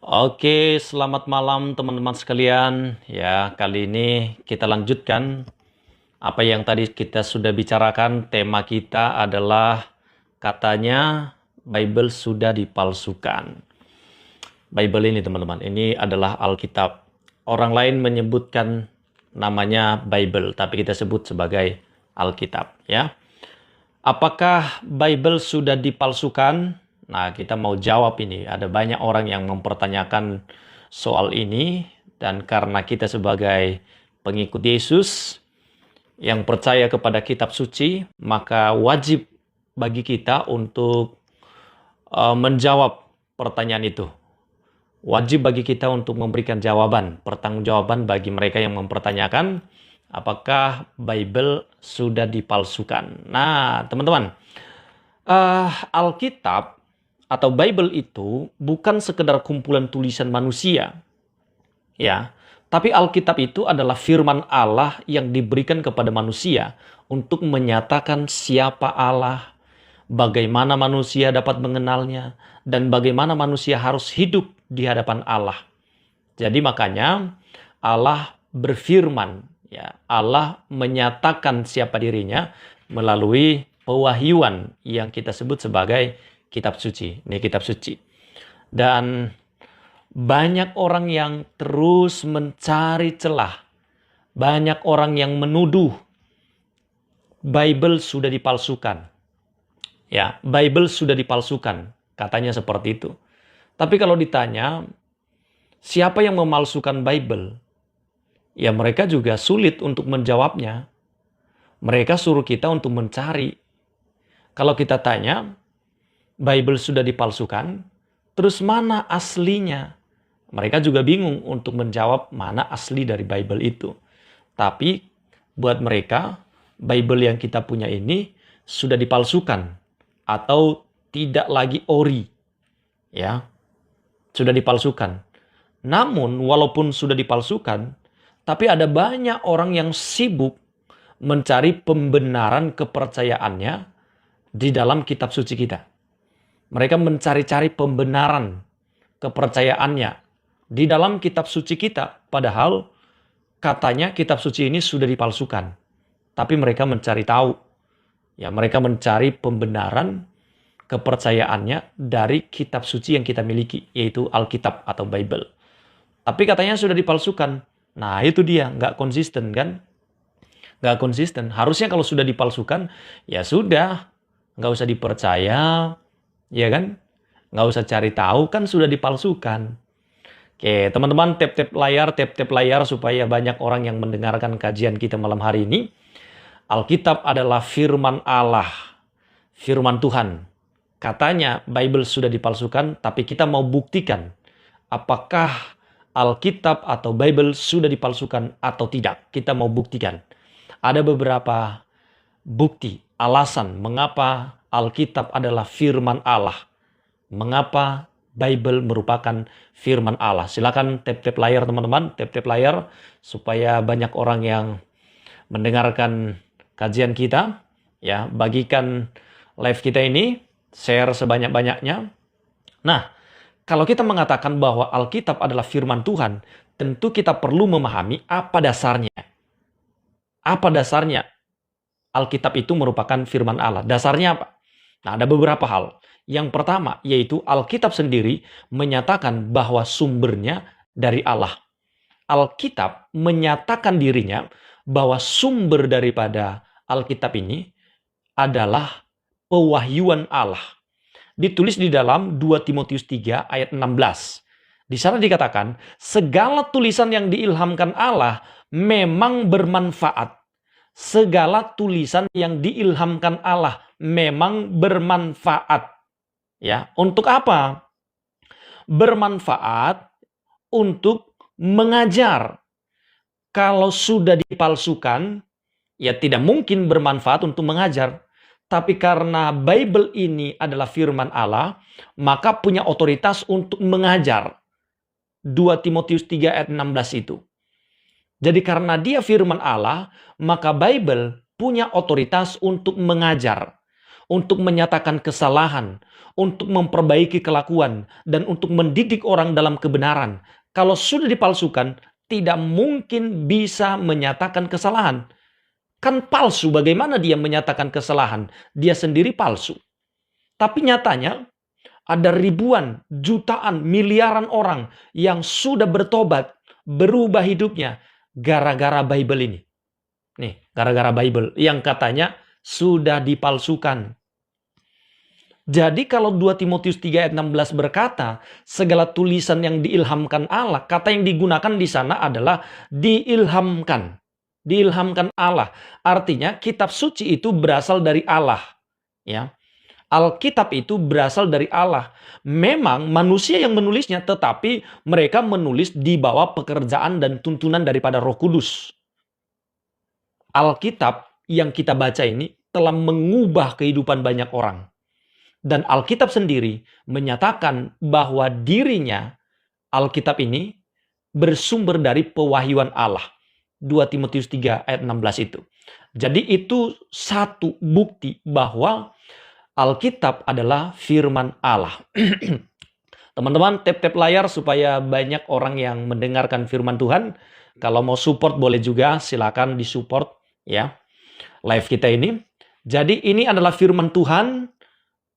Oke, selamat malam teman-teman sekalian. Ya, kali ini kita lanjutkan apa yang tadi kita sudah bicarakan. Tema kita adalah katanya Bible sudah dipalsukan. Bible ini teman-teman, ini adalah Alkitab. Orang lain menyebutkan namanya Bible, tapi kita sebut sebagai Alkitab, ya. Apakah Bible sudah dipalsukan? Nah, kita mau jawab ini. Ada banyak orang yang mempertanyakan soal ini. Dan karena kita sebagai pengikut Yesus yang percaya kepada kitab suci, maka wajib bagi kita untuk menjawab pertanyaan itu. Wajib bagi kita untuk memberikan jawaban, pertanggungjawaban bagi mereka yang mempertanyakan apakah Bible sudah dipalsukan. Nah, teman-teman, Alkitab atau Bible itu bukan sekedar kumpulan tulisan manusia, ya. Tapi Alkitab itu adalah firman Allah yang diberikan kepada manusia untuk menyatakan siapa Allah, bagaimana manusia dapat mengenalnya, dan bagaimana manusia harus hidup di hadapan Allah. Jadi makanya Allah berfirman, ya, Allah menyatakan siapa dirinya melalui pewahyuan yang kita sebut sebagai kitab suci. Ini kitab suci. Dan banyak orang yang terus mencari celah. Banyak orang yang menuduh Bible sudah dipalsukan. Ya, Bible sudah dipalsukan. Katanya seperti itu. Tapi kalau ditanya, siapa yang memalsukan Bible? Ya, mereka juga sulit untuk menjawabnya. Mereka suruh kita untuk mencari. Kalau kita tanya, Bible sudah dipalsukan, terus mana aslinya? Mereka juga bingung untuk menjawab mana asli dari Bible itu. Tapi buat mereka, Bible yang kita punya ini sudah dipalsukan atau tidak lagi ori. Ya, sudah dipalsukan. Namun walaupun sudah dipalsukan, tapi ada banyak orang yang sibuk mencari pembenaran kepercayaannya di dalam kitab suci kita. Mereka mencari-cari pembenaran kepercayaannya di dalam kitab suci kita. Padahal katanya kitab suci ini sudah dipalsukan. Tapi mereka mencari tahu. Ya, mereka mencari pembenaran kepercayaannya dari kitab suci yang kita miliki, yaitu Alkitab atau Bible. Tapi katanya sudah dipalsukan. Nah, itu dia, nggak konsisten kan? Nggak konsisten. Harusnya kalau sudah dipalsukan, ya sudah, nggak usah dipercaya, ya kan? Nggak usah cari tahu, kan sudah dipalsukan. Oke, teman-teman, tap-tap layar supaya banyak orang yang mendengarkan kajian kita malam hari ini. Alkitab adalah firman Allah, firman Tuhan. Katanya Bible sudah dipalsukan, tapi kita mau buktikan apakah Alkitab atau Bible sudah dipalsukan atau tidak. Kita mau buktikan. Ada beberapa bukti, alasan mengapa Alkitab adalah firman Allah. Mengapa Bible merupakan firman Allah. Silakan tap-tap layar teman-teman, tap-tap layar supaya banyak orang yang mendengarkan kajian kita. Ya, bagikan live kita ini, share sebanyak-banyaknya. Nah, kalau kita mengatakan bahwa Alkitab adalah firman Tuhan, tentu kita perlu memahami apa dasarnya. Apa dasarnya Alkitab itu merupakan firman Allah? Dasarnya apa? Nah, ada beberapa hal. Yang pertama, yaitu Alkitab sendiri menyatakan bahwa sumbernya dari Allah. Alkitab menyatakan dirinya bahwa sumber daripada Alkitab ini adalah pewahyuan Allah. Ditulis di dalam 2 Timotius 3 ayat 16. Di sana dikatakan, segala tulisan yang diilhamkan Allah memang bermanfaat. Segala tulisan yang diilhamkan Allah memang bermanfaat. Ya, untuk apa? Bermanfaat untuk mengajar. Kalau sudah dipalsukan, ya tidak mungkin bermanfaat untuk mengajar. Tapi karena Bible ini adalah firman Allah, maka punya otoritas untuk mengajar. 2 Timotius 3 ayat 16 itu. Jadi karena dia firman Allah, maka Bible punya otoritas untuk mengajar. untuk menyatakan kesalahan, untuk memperbaiki kelakuan, dan untuk mendidik orang dalam kebenaran. Kalau sudah dipalsukan, tidak mungkin bisa menyatakan kesalahan. Kan palsu, bagaimana dia menyatakan kesalahan? Dia sendiri palsu. Tapi nyatanya, ada ribuan, jutaan, miliaran orang yang sudah bertobat, berubah hidupnya, gara-gara Bible ini. Nih, gara-gara Bible yang katanya sudah dipalsukan. Jadi kalau 2 Timotius 3 ayat 16 berkata, segala tulisan yang diilhamkan Allah, kata yang digunakan di sana adalah diilhamkan. Diilhamkan Allah. Artinya kitab suci itu berasal dari Allah. Ya. Alkitab itu berasal dari Allah. Memang manusia yang menulisnya, tetapi mereka menulis di bawah pekerjaan dan tuntunan daripada Roh Kudus. Alkitab yang kita baca ini telah mengubah kehidupan banyak orang. Dan Alkitab sendiri menyatakan bahwa dirinya, Alkitab ini, bersumber dari pewahyuan Allah. 2 Timotius 3 ayat 16 itu. Jadi itu satu bukti bahwa Alkitab adalah firman Allah. Teman-teman, tap-tap layar supaya banyak orang yang mendengarkan firman Tuhan. Kalau mau support boleh juga, silakan disupport ya live kita ini. Jadi ini adalah firman Tuhan,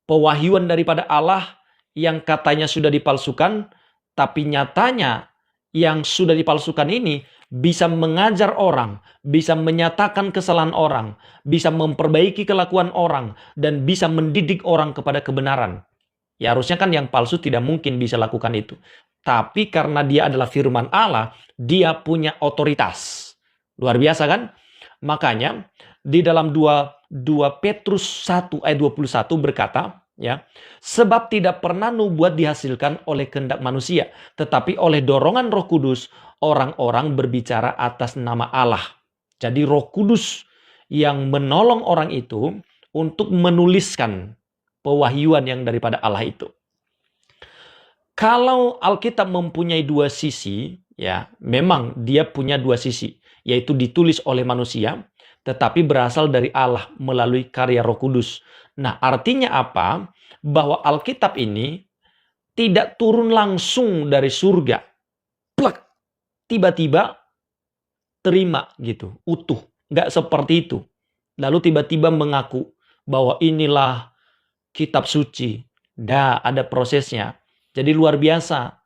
pewahyuan daripada Allah yang katanya sudah dipalsukan, tapi nyatanya yang sudah dipalsukan ini bisa mengajar orang, bisa menyatakan kesalahan orang, bisa memperbaiki kelakuan orang, dan bisa mendidik orang kepada kebenaran. Ya harusnya kan yang palsu tidak mungkin bisa lakukan itu. Tapi karena dia adalah firman Allah, dia punya otoritas. Luar biasa kan? Makanya di dalam 2 Petrus 1 ayat 21 berkata, ya, sebab tidak pernah nubuat dihasilkan oleh kehendak manusia, tetapi oleh dorongan Roh Kudus orang-orang berbicara atas nama Allah. Jadi Roh Kudus yang menolong orang itu untuk menuliskan pewahyuan yang daripada Allah itu. Kalau Alkitab mempunyai dua sisi, ya, memang dia punya dua sisi, yaitu ditulis oleh manusia, tetapi berasal dari Allah melalui karya Roh Kudus. Nah, artinya apa? Bahwa Alkitab ini tidak turun langsung dari surga. Plek, tiba-tiba terima gitu, utuh. Nggak seperti itu. Lalu tiba-tiba mengaku bahwa inilah kitab suci. Ada prosesnya. Jadi luar biasa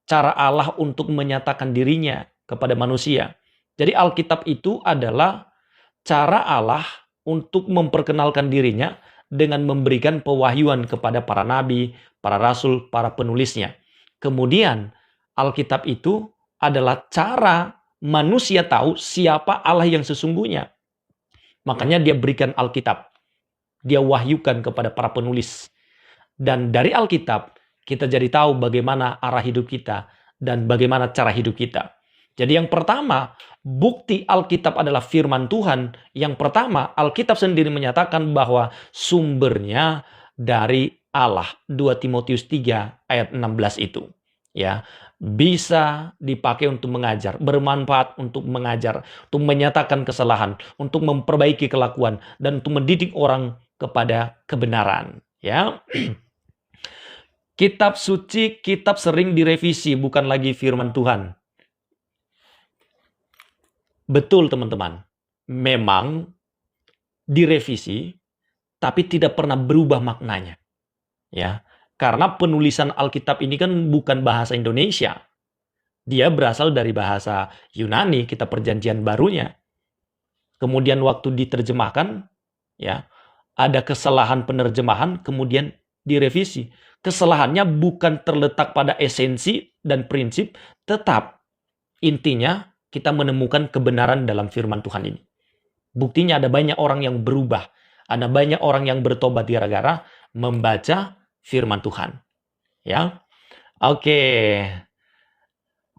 cara Allah untuk menyatakan dirinya kepada manusia. Jadi Alkitab itu adalah cara Allah untuk memperkenalkan dirinya dengan memberikan pewahyuan kepada para nabi, para rasul, para penulisnya. Kemudian Alkitab itu adalah cara manusia tahu siapa Allah yang sesungguhnya. Makanya dia berikan Alkitab. Dia wahyukan kepada para penulis. Dan dari Alkitab kita jadi tahu bagaimana arah hidup kita dan bagaimana cara hidup kita. Jadi yang pertama, bukti Alkitab adalah firman Tuhan. Yang pertama, Alkitab sendiri menyatakan bahwa sumbernya dari Allah. 2 Timotius 3 ayat 16 itu. Ya, bisa dipakai untuk mengajar, bermanfaat untuk mengajar, untuk menyatakan kesalahan, untuk memperbaiki kelakuan, dan untuk mendidik orang kepada kebenaran. Ya. Kitab suci, kitab sering direvisi, bukan lagi firman Tuhan. Betul teman-teman, memang direvisi, tapi tidak pernah berubah maknanya. Ya, karena penulisan Alkitab ini kan bukan bahasa Indonesia. Dia berasal dari bahasa Yunani, kitab perjanjian barunya. Kemudian waktu diterjemahkan, ya, ada kesalahan penerjemahan, kemudian direvisi. Kesalahannya bukan terletak pada esensi dan prinsip, tetap intinya kita menemukan kebenaran dalam firman Tuhan ini. Buktinya ada banyak orang yang berubah, ada banyak orang yang bertobat gara-gara membaca firman Tuhan. Ya, oke.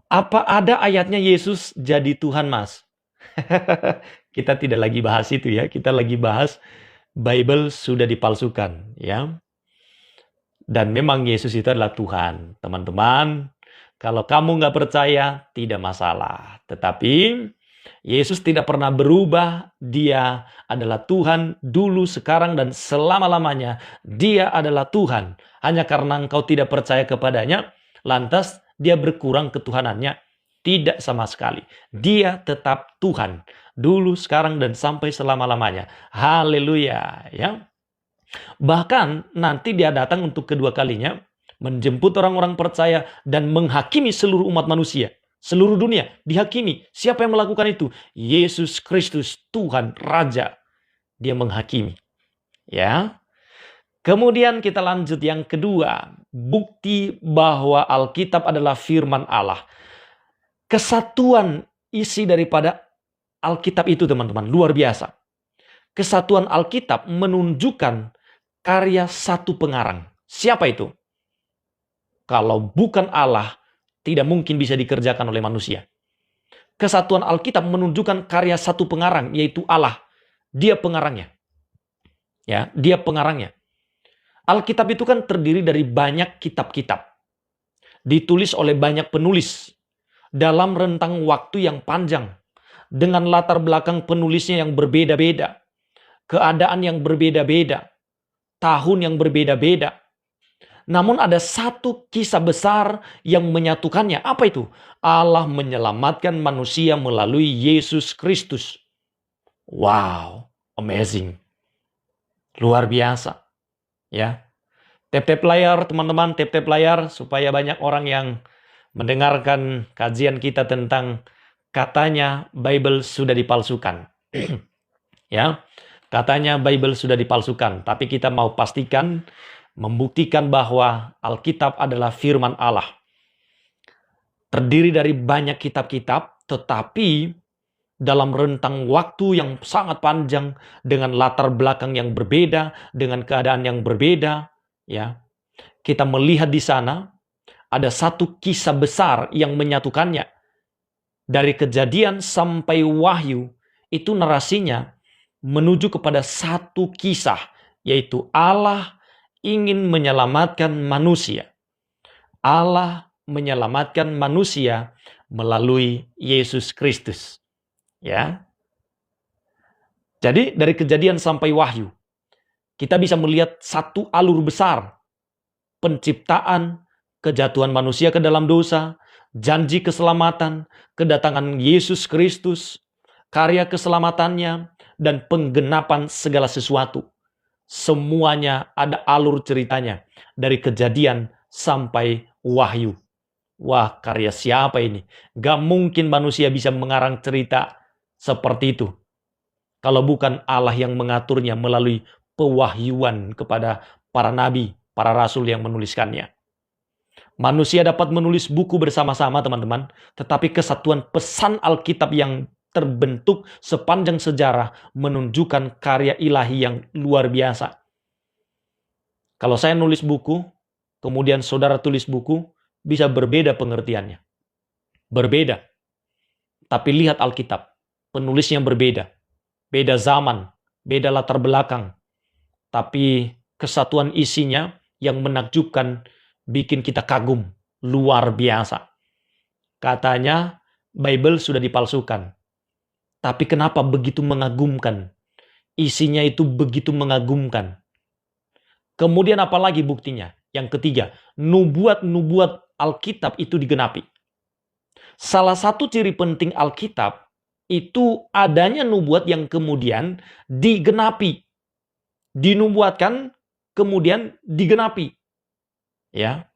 Apa ada ayatnya Yesus jadi Tuhan, Mas? Kita tidak lagi bahas itu ya, kita lagi bahas Bible sudah dipalsukan, ya. Dan memang Yesus itu adalah Tuhan. Teman-teman, kalau kamu nggak percaya, tidak masalah. Tetapi Yesus tidak pernah berubah. Dia adalah Tuhan dulu, sekarang, dan selama-lamanya. Dia adalah Tuhan. Hanya karena engkau tidak percaya kepadanya, lantas dia berkurang ketuhanannya. Tidak sama sekali. Dia tetap Tuhan. Dulu, sekarang, dan sampai selama-lamanya. Haleluya. Ya. Bahkan nanti dia datang untuk kedua kalinya, menjemput orang-orang percaya dan menghakimi seluruh umat manusia. Seluruh dunia dihakimi. Siapa yang melakukan itu? Yesus Kristus, Tuhan, Raja. Dia menghakimi. Ya. Kemudian kita lanjut yang kedua. Bukti bahwa Alkitab adalah firman Allah. Kesatuan isi daripada Alkitab itu, teman-teman, luar biasa. Kesatuan Alkitab menunjukkan karya satu pengarang. Siapa itu? Kalau bukan Allah, tidak mungkin bisa dikerjakan oleh manusia. Kesatuan Alkitab menunjukkan karya satu pengarang, yaitu Allah. Dia pengarangnya. Ya, dia pengarangnya. Alkitab itu kan terdiri dari banyak kitab-kitab. Ditulis oleh banyak penulis dalam rentang waktu yang panjang, dengan latar belakang penulisnya yang berbeda-beda, keadaan yang berbeda-beda, tahun yang berbeda-beda. Namun ada satu kisah besar yang menyatukannya. Apa itu? Allah menyelamatkan manusia melalui Yesus Kristus. Wow, amazing. Luar biasa. Ya. Tap-tap layar, teman-teman, tap-tap layar supaya banyak orang yang mendengarkan kajian kita tentang katanya Bible sudah dipalsukan. Ya. Katanya Bible sudah dipalsukan, tapi kita mau pastikan, membuktikan bahwa Alkitab adalah firman Allah. Terdiri dari banyak kitab-kitab, tetapi dalam rentang waktu yang sangat panjang, dengan latar belakang yang berbeda, dengan keadaan yang berbeda, ya. Kita melihat di sana ada satu kisah besar yang menyatukannya. Dari Kejadian sampai Wahyu, itu narasinya menuju kepada satu kisah, yaitu Allah ingin menyelamatkan manusia. Allah menyelamatkan manusia melalui Yesus Kristus. Ya. Jadi dari Kejadian sampai Wahyu, kita bisa melihat satu alur besar. Penciptaan, kejatuhan manusia ke dalam dosa, janji keselamatan, kedatangan Yesus Kristus, karya keselamatannya, dan penggenapan segala sesuatu. Semuanya ada alur ceritanya. Dari Kejadian sampai Wahyu. Wah, karya siapa ini? Gak mungkin manusia bisa mengarang cerita seperti itu kalau bukan Allah yang mengaturnya melalui pewahyuan kepada para nabi, para rasul yang menuliskannya. Manusia dapat menulis buku bersama-sama, teman-teman, tetapi kesatuan pesan Alkitab yang terbentuk sepanjang sejarah menunjukkan karya ilahi yang luar biasa. Kalau saya nulis buku, kemudian saudara tulis buku, bisa berbeda pengertiannya. Berbeda. Tapi lihat Alkitab, penulisnya berbeda. Beda zaman, beda latar belakang. Tapi kesatuan isinya yang menakjubkan, bikin kita kagum. Luar biasa. Katanya Bible sudah dipalsukan. Tapi kenapa begitu mengagumkan? Isinya itu begitu mengagumkan. Kemudian apalagi buktinya? Yang ketiga, nubuat-nubuat Alkitab itu digenapi. Salah satu ciri penting Alkitab itu adanya nubuat yang kemudian digenapi. Dinubuatkan, kemudian digenapi. Ya.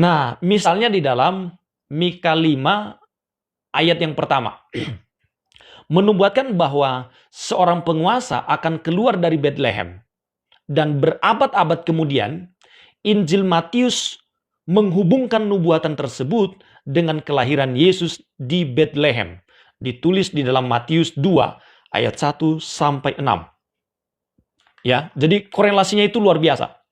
Nah, misalnya di dalam Mika 5 ayat yang pertama. Menubuatkan bahwa seorang penguasa akan keluar dari Bethlehem. Dan berabad-abad kemudian, Injil Matius menghubungkan nubuatan tersebut dengan kelahiran Yesus di Bethlehem. Ditulis di dalam Matius 2 ayat 1 sampai 6. Ya, jadi korelasinya itu luar biasa.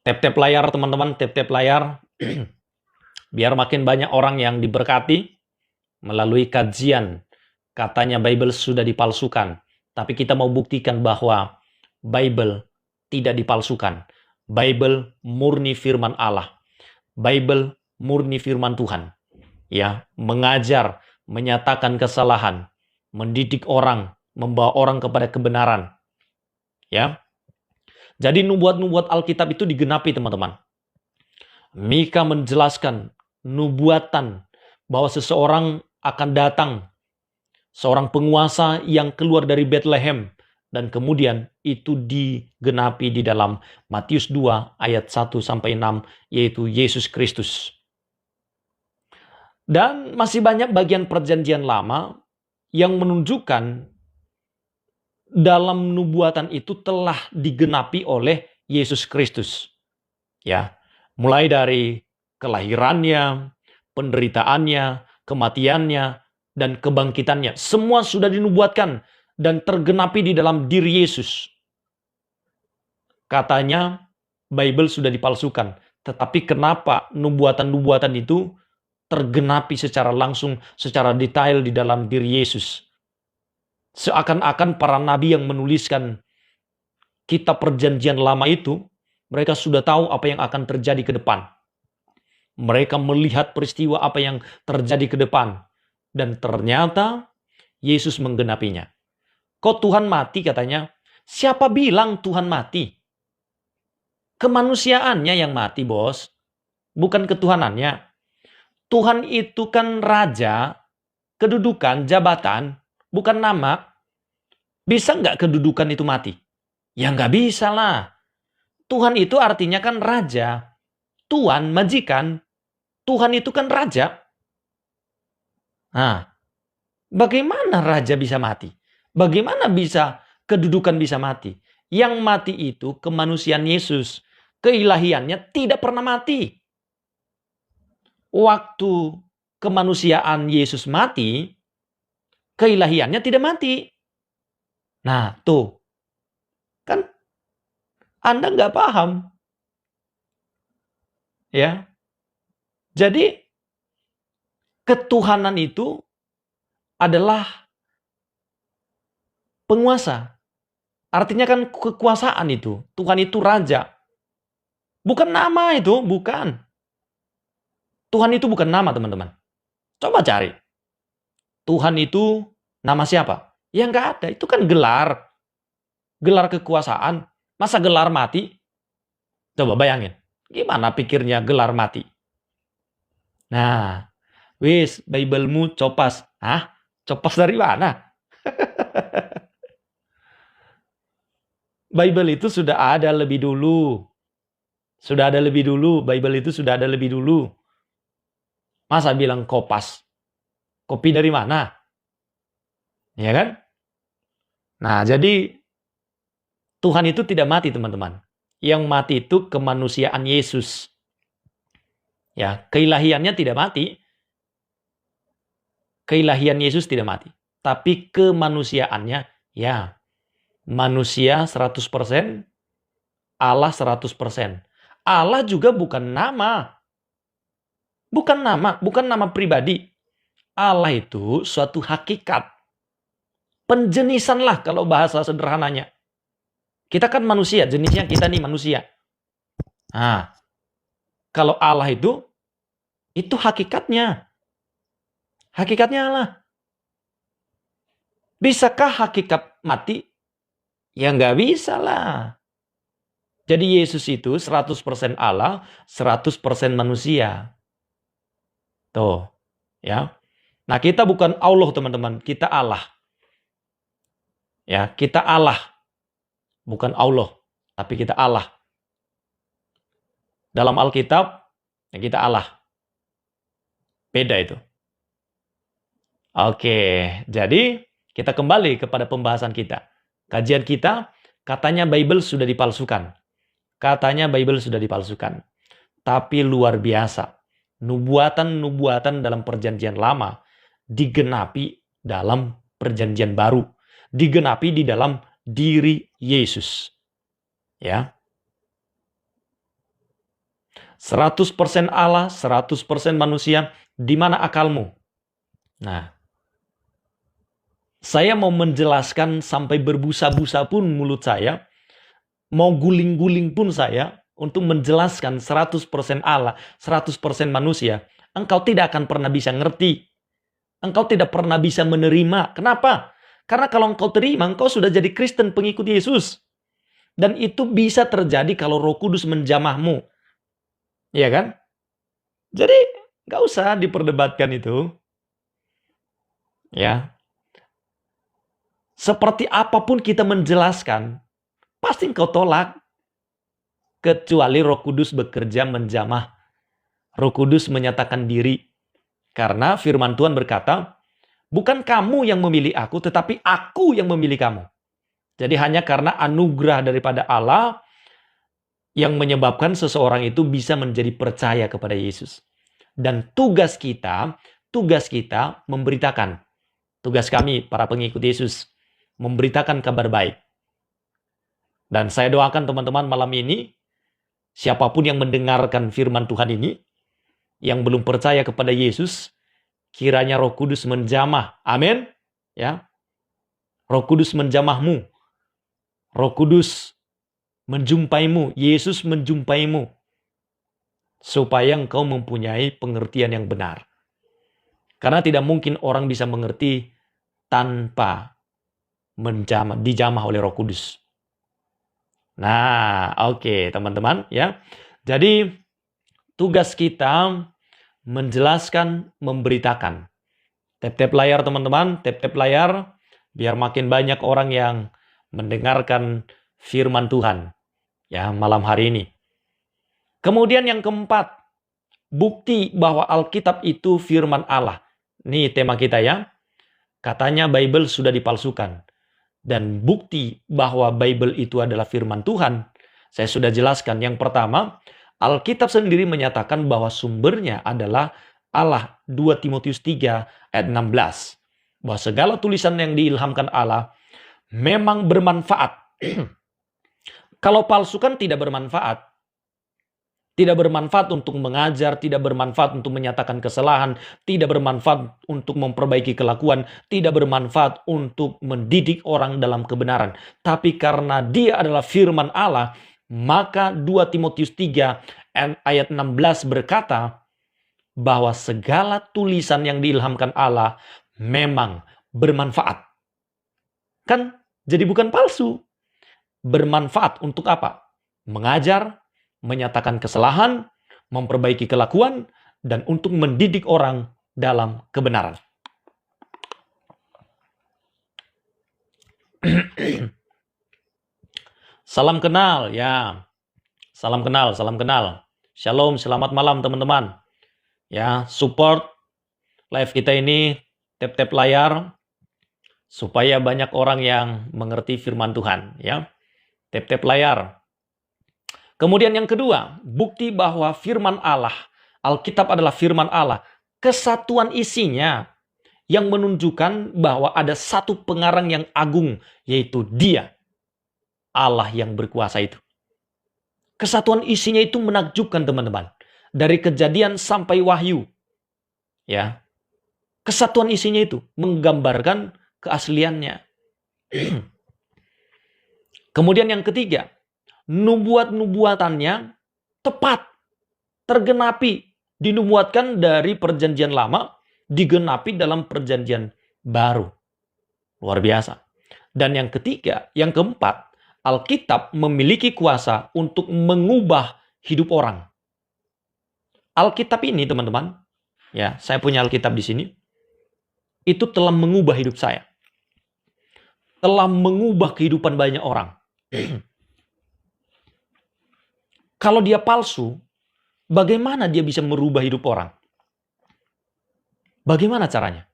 Tap-tap layar, teman-teman, tap-tap layar. Biar makin banyak orang yang diberkati melalui kajian. Katanya Bible sudah dipalsukan. Tapi kita mau buktikan bahwa Bible tidak dipalsukan. Bible murni firman Allah. Bible murni firman Tuhan. Ya, mengajar, menyatakan kesalahan, mendidik orang, membawa orang kepada kebenaran. Ya. Jadi nubuat-nubuat Alkitab itu digenapi, teman-teman. Mika menjelaskan nubuatan bahwa seseorang akan datang, seorang penguasa yang keluar dari Bethlehem, dan kemudian itu digenapi di dalam Matius 2 ayat 1-6, yaitu Yesus Kristus. Dan masih banyak bagian perjanjian lama yang menunjukkan dalam nubuatan itu telah digenapi oleh Yesus Kristus. Ya, mulai dari kelahirannya, penderitaannya, kematiannya, dan kebangkitannya. Semua sudah dinubuatkan dan tergenapi di dalam diri Yesus. Katanya Bible sudah dipalsukan. Tetapi kenapa nubuatan-nubuatan itu tergenapi secara langsung, secara detail di dalam diri Yesus? Seakan-akan para nabi yang menuliskan kitab perjanjian lama itu, mereka sudah tahu apa yang akan terjadi ke depan. Mereka melihat peristiwa apa yang terjadi ke depan. Dan ternyata Yesus menggenapinya. Kok Tuhan mati katanya? Siapa bilang Tuhan mati? Kemanusiaannya yang mati, bos. Bukan ketuhanannya. Tuhan itu kan raja, kedudukan, jabatan, bukan nama. Bisa nggak kedudukan itu mati? Ya nggak bisa lah. Tuhan itu artinya kan raja. Tuan, majikan. Tuhan itu kan raja. Nah, bagaimana raja bisa mati? Bagaimana bisa kedudukan bisa mati? Yang mati itu kemanusiaan Yesus. Keilahiannya tidak pernah mati. Waktu kemanusiaan Yesus mati, keilahiannya tidak mati. Nah, tuh. Kan Anda nggak paham. Ya. Jadi, ketuhanan itu adalah penguasa. Artinya kan kekuasaan itu. Tuhan itu raja. Bukan nama itu, bukan. Tuhan itu bukan nama, teman-teman. Coba cari. Tuhan itu nama siapa? Ya nggak ada. Itu kan gelar. Gelar kekuasaan. Masa gelar mati? Coba bayangin. Gimana pikirnya gelar mati? Nah, wis, Bible-mu copas. Hah? Copas dari mana? Bible itu sudah ada lebih dulu. Sudah ada lebih dulu. Bible itu sudah ada lebih dulu. Masa bilang kopas? Kopi dari mana? Ya kan? Nah, jadi Tuhan itu tidak mati, teman-teman. Yang mati itu kemanusiaan Yesus. Ya, keilahiannya tidak mati. Keilahian Yesus tidak mati. Tapi kemanusiaannya, ya, manusia 100%, Allah 100%. Allah juga bukan nama. Bukan nama pribadi. Allah itu suatu hakikat. Penjenisan lah kalau bahasa sederhananya. Kita kan manusia, jenisnya kita nih manusia. Nah, kalau Allah itu hakikatnya. Hakikatnya Allah. Bisakah hakikat mati? Ya nggak bisa lah. Jadi Yesus itu 100% Allah, 100% manusia. Tuh, ya. Nah, kita bukan Allah, teman-teman. Kita Allah. Ya, kita Allah. Bukan Allah, tapi kita Allah. Dalam Alkitab, ya kita Allah. Beda itu. Oke, jadi kita kembali kepada pembahasan kita. Kajian kita, katanya Bible sudah dipalsukan. Katanya Bible sudah dipalsukan. Tapi luar biasa. Nubuatan-nubuatan dalam perjanjian lama digenapi dalam perjanjian baru. Digenapi di dalam diri Yesus. Ya. 100% Allah, 100% manusia. Di mana akalmu? Nah, saya mau menjelaskan sampai berbusa-busa pun mulut saya. Mau guling-guling pun saya. untuk menjelaskan 100% Allah, 100% manusia, engkau tidak akan pernah bisa ngerti. Engkau tidak pernah bisa menerima. Kenapa? Karena kalau engkau terima, engkau sudah jadi Kristen pengikut Yesus. Dan itu bisa terjadi kalau Roh Kudus menjamahmu. Iya kan? Jadi, nggak usah diperdebatkan itu. Ya. Seperti apapun kita menjelaskan, pasti engkau tolak. Kecuali Roh Kudus bekerja menjamah. Roh Kudus menyatakan diri. Karena firman Tuhan berkata, bukan kamu yang memilih aku, tetapi aku yang memilih kamu. Jadi hanya karena anugerah daripada Allah yang menyebabkan seseorang itu bisa menjadi percaya kepada Yesus. Dan tugas kita memberitakan. Tugas kami, para pengikut Yesus, memberitakan kabar baik. Dan saya doakan teman-teman malam ini, siapapun yang mendengarkan firman Tuhan ini, yang belum percaya kepada Yesus, kiranya Roh Kudus menjamah. Amin. Ya. Roh Kudus menjamahmu. Roh Kudus menjumpaimu. Yesus menjumpaimu. Supaya engkau mempunyai pengertian yang benar. Karena tidak mungkin orang bisa mengerti tanpa dijamah oleh Roh Kudus. Nah, oke, teman-teman, ya. Jadi tugas kita menjelaskan, memberitakan. Tap-tap layar teman-teman, tap-tap layar biar makin banyak orang yang mendengarkan firman Tuhan ya malam hari ini. Kemudian yang keempat, bukti bahwa Alkitab itu firman Allah. Ini tema kita ya. Katanya Bible sudah dipalsukan. Dan bukti bahwa Bible itu adalah firman Tuhan, saya sudah jelaskan. Yang pertama, Alkitab sendiri menyatakan bahwa sumbernya adalah Allah. 2 Timotius 3 ayat 16. Bahwa segala tulisan yang diilhamkan Allah memang bermanfaat. Kalau palsu kan tidak bermanfaat. Tidak bermanfaat untuk mengajar, tidak bermanfaat untuk menyatakan kesalahan, tidak bermanfaat untuk memperbaiki kelakuan, tidak bermanfaat untuk mendidik orang dalam kebenaran. Tapi karena dia adalah firman Allah, maka 2 Timotius 3 ayat 16 berkata bahwa segala tulisan yang diilhamkan Allah memang bermanfaat. Kan jadi bukan palsu. Bermanfaat untuk apa? Mengajar, menyatakan kesalahan, memperbaiki kelakuan, dan untuk mendidik orang dalam kebenaran. Salam kenal, ya. Salam kenal, salam kenal. Shalom, selamat malam teman-teman. Ya, support live kita ini, tap-tap layar, supaya banyak orang yang mengerti firman Tuhan. Ya, tap-tap layar. Kemudian yang kedua, bukti bahwa firman Allah, Alkitab adalah firman Allah. Kesatuan isinya yang menunjukkan bahwa ada satu pengarang yang agung, yaitu Dia, Allah yang berkuasa itu. Kesatuan isinya itu menakjubkan teman-teman. Dari Kejadian sampai Wahyu. Ya. Kesatuan isinya itu menggambarkan keasliannya. Kemudian yang ketiga, nubuat-nubuatannya tepat, tergenapi, dinubuatkan dari perjanjian lama, digenapi dalam perjanjian baru. Luar biasa. Dan yang ketiga, yang keempat, Alkitab memiliki kuasa untuk mengubah hidup orang. Alkitab ini teman-teman, ya, saya punya Alkitab di sini, itu telah mengubah hidup saya. Telah mengubah kehidupan banyak orang. Kalau dia palsu, bagaimana dia bisa merubah hidup orang? Bagaimana caranya?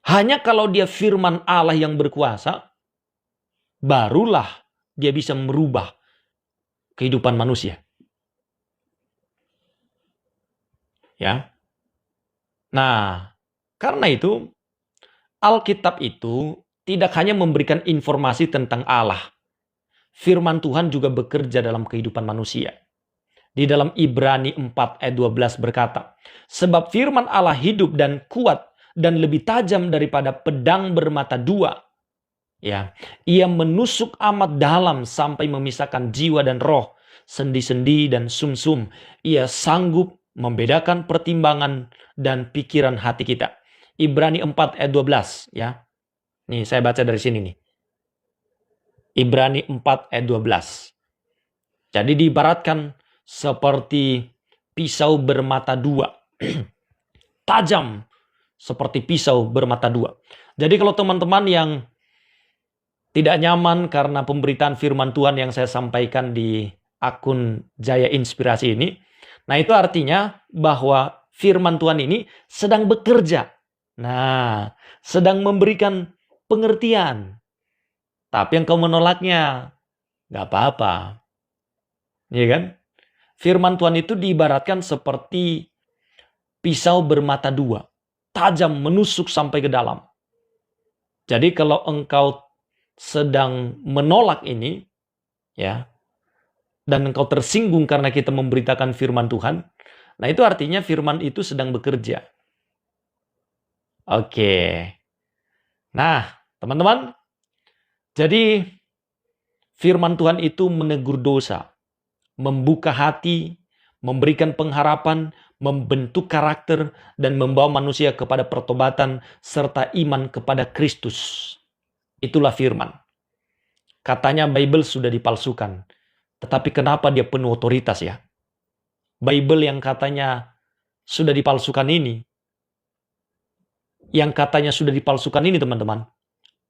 Hanya kalau dia firman Allah yang berkuasa, barulah dia bisa merubah kehidupan manusia. Ya. Nah, karena itu, Alkitab itu tidak hanya memberikan informasi tentang Allah. Firman Tuhan juga bekerja dalam kehidupan manusia. Di dalam Ibrani 4 ayat 12 berkata, sebab firman Allah hidup dan kuat dan lebih tajam daripada pedang bermata dua. Ya, ia menusuk amat dalam sampai memisahkan jiwa dan roh, sendi-sendi dan sumsum. Ia sanggup membedakan pertimbangan dan pikiran hati kita. Ibrani 4 ayat 12 ya. Nih saya baca dari sini nih. Ibrani 4 ayat 12. Jadi diibaratkan seperti pisau bermata dua. Tajam seperti pisau bermata dua. Jadi kalau teman-teman yang tidak nyaman karena pemberitaan firman Tuhan yang saya sampaikan di akun Jaya Inspirasi ini, nah itu artinya bahwa firman Tuhan ini sedang bekerja. Nah, sedang memberikan pengertian. Tapi yang kau menolaknya, nggak apa-apa. Iya kan? Firman Tuhan itu diibaratkan seperti pisau bermata dua. Tajam menusuk sampai ke dalam. Jadi kalau engkau sedang menolak ini, ya, dan engkau tersinggung karena kita memberitakan firman Tuhan, nah itu artinya firman itu sedang bekerja. Oke. Nah, teman-teman, jadi firman Tuhan itu menegur dosa, membuka hati, memberikan pengharapan, membentuk karakter, dan membawa manusia kepada pertobatan serta iman kepada Kristus. Itulah firman. Katanya Bible sudah dipalsukan. Tetapi kenapa dia penuh otoritas ya? Bible yang katanya sudah dipalsukan ini, teman-teman,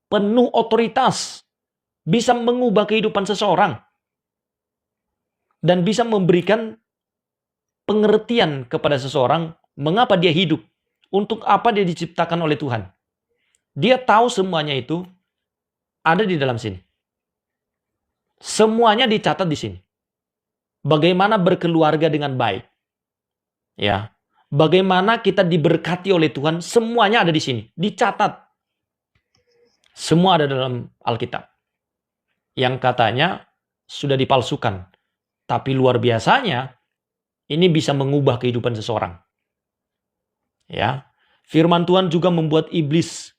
penuh otoritas, bisa mengubah kehidupan seseorang, dan bisa memberikan pengertian kepada seseorang mengapa dia hidup, untuk apa dia diciptakan oleh Tuhan. Dia tahu semuanya itu ada di dalam sini. Semuanya dicatat di sini. Bagaimana berkeluarga dengan baik. Ya. Bagaimana kita diberkati oleh Tuhan, semuanya ada di sini. Dicatat. Semua ada dalam Alkitab. Yang katanya sudah dipalsukan. Tapi luar biasanya, ini bisa mengubah kehidupan seseorang. Ya. Firman Tuhan juga membuat iblis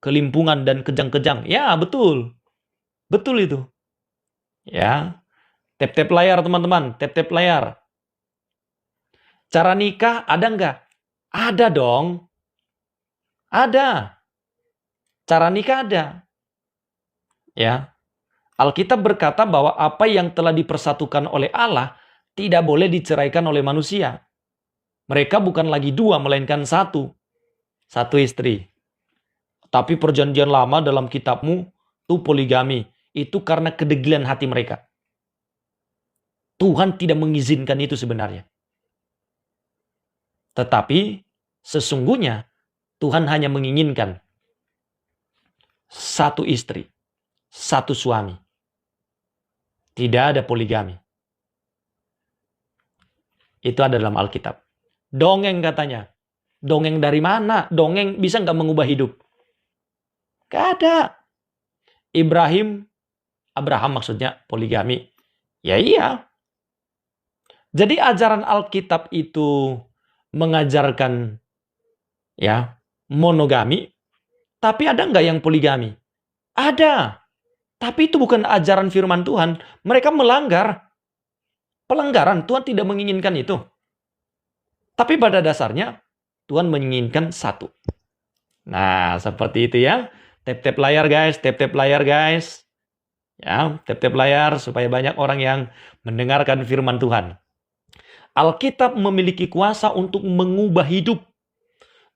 kelimpungan dan kejang-kejang. Ya, betul. Betul itu. Ya. Tap-tap layar, teman-teman. Tap-tap layar. Cara nikah ada nggak? Ada dong. Ada. Cara nikah ada. Ya. Alkitab berkata bahwa apa yang telah dipersatukan oleh Allah tidak boleh diceraikan oleh manusia. Mereka bukan lagi dua, melainkan satu. Satu istri. Tapi perjanjian lama dalam kitabmu itu poligami. Itu karena kedegilan hati mereka. Tuhan tidak mengizinkan itu sebenarnya. Tetapi sesungguhnya Tuhan hanya menginginkan satu istri, satu suami. Tidak ada poligami. Itu ada dalam Alkitab. Dongeng katanya. Dongeng dari mana? Dongeng bisa nggak mengubah hidup? Gak ada. Abraham maksudnya poligami. Ya iya. Jadi ajaran Alkitab itu mengajarkan ya monogami, tapi ada nggak yang poligami? Ada. Tapi itu bukan ajaran firman Tuhan. Mereka melanggar. Pelanggaran, Tuhan tidak menginginkan itu. Tapi pada dasarnya Tuhan menginginkan satu. Nah, seperti itu ya. Tap-tap layar guys, tap-tap layar guys. Ya, tap-tap layar supaya banyak orang yang mendengarkan firman Tuhan. Alkitab memiliki kuasa untuk mengubah hidup.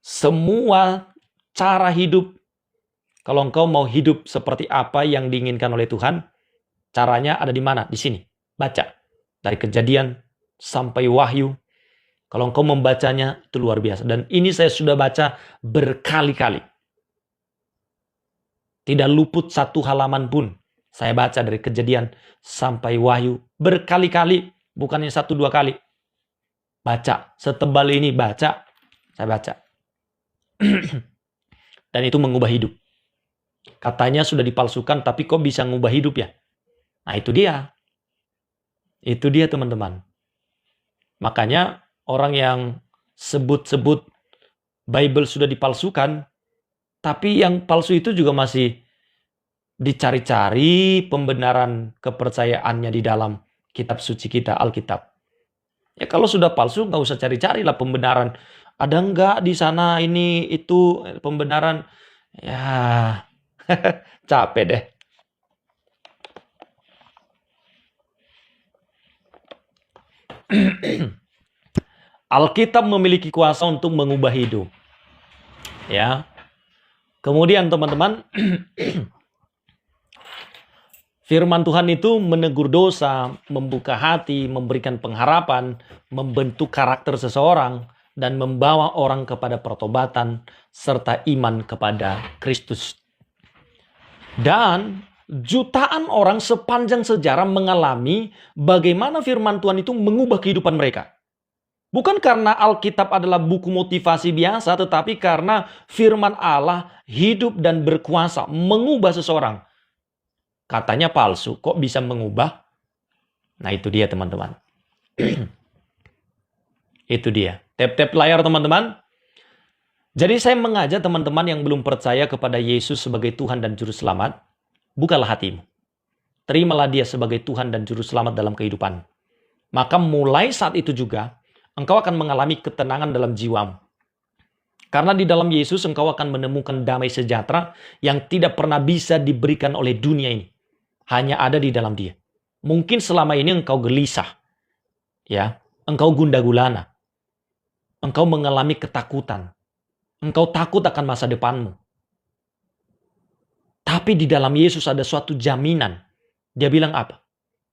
Semua cara hidup. Kalau engkau mau hidup seperti apa yang diinginkan oleh Tuhan, caranya ada di mana? Di sini. Baca. Dari Kejadian sampai Wahyu. Kalau engkau membacanya, itu luar biasa. Dan ini saya sudah baca berkali-kali. Tidak luput satu halaman pun. Saya baca dari Kejadian sampai Wahyu. Berkali-kali. Bukannya satu dua kali. Baca. Setebal ini baca. Saya baca. Dan itu mengubah hidup. Katanya sudah dipalsukan, tapi kok bisa mengubah hidup ya? Nah itu dia. Itu dia teman-teman. Makanya orang yang sebut-sebut Bible sudah dipalsukan, tapi yang palsu itu juga masih dicari-cari pembenaran kepercayaannya di dalam kitab suci kita, Alkitab. Ya kalau sudah palsu, nggak usah cari-carilah pembenaran. Ada nggak di sana ini, itu, pembenaran. Ya, capek deh. Alkitab memiliki kuasa untuk mengubah hidup. Ya. Kemudian teman-teman, firman Tuhan itu menegur dosa, membuka hati, memberikan pengharapan, membentuk karakter seseorang, dan membawa orang kepada pertobatan serta iman kepada Kristus. Dan jutaan orang sepanjang sejarah mengalami bagaimana firman Tuhan itu mengubah kehidupan mereka. Bukan karena Alkitab adalah buku motivasi biasa, tetapi karena firman Allah hidup dan berkuasa mengubah seseorang. Katanya palsu, kok bisa mengubah? Nah itu dia teman-teman. Itu dia. Tap-tap layar teman-teman. Jadi saya mengajak teman-teman yang belum percaya kepada Yesus sebagai Tuhan dan Juru Selamat, bukalah hatimu. Terimalah dia sebagai Tuhan dan Juru Selamat dalam kehidupan. Maka mulai saat itu juga, engkau akan mengalami ketenangan dalam jiwamu. Karena di dalam Yesus engkau akan menemukan damai sejahtera yang tidak pernah bisa diberikan oleh dunia ini. Hanya ada di dalam dia. Mungkin selama ini engkau gelisah. Ya, engkau gundah gulana. Engkau mengalami ketakutan. Engkau takut akan masa depanmu. Tapi di dalam Yesus ada suatu jaminan. Dia bilang apa?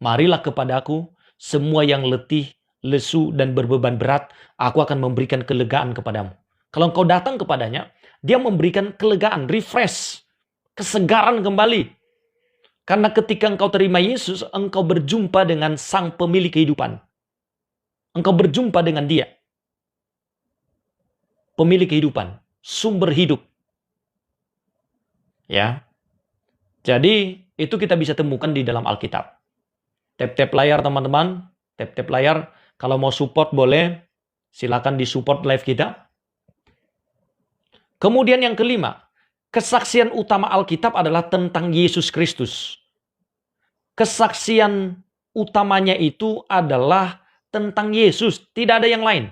Marilah kepadaku semua yang letih, lesu, dan berbeban berat, aku akan memberikan kelegaan kepadamu. Kalau engkau datang kepadanya, dia memberikan kelegaan, refresh, kesegaran kembali. Karena ketika engkau terima Yesus, engkau berjumpa dengan sang pemilik kehidupan. Engkau berjumpa dengan dia. Pemilik kehidupan, sumber hidup. Ya. Jadi, itu kita bisa temukan di dalam Alkitab. Tap-tap layar teman-teman, tap-tap layar. Kalau mau support boleh, silakan di-support live kita. Kemudian yang kelima, kesaksian utama Alkitab adalah tentang Yesus Kristus. Kesaksian utamanya itu adalah tentang Yesus, tidak ada yang lain.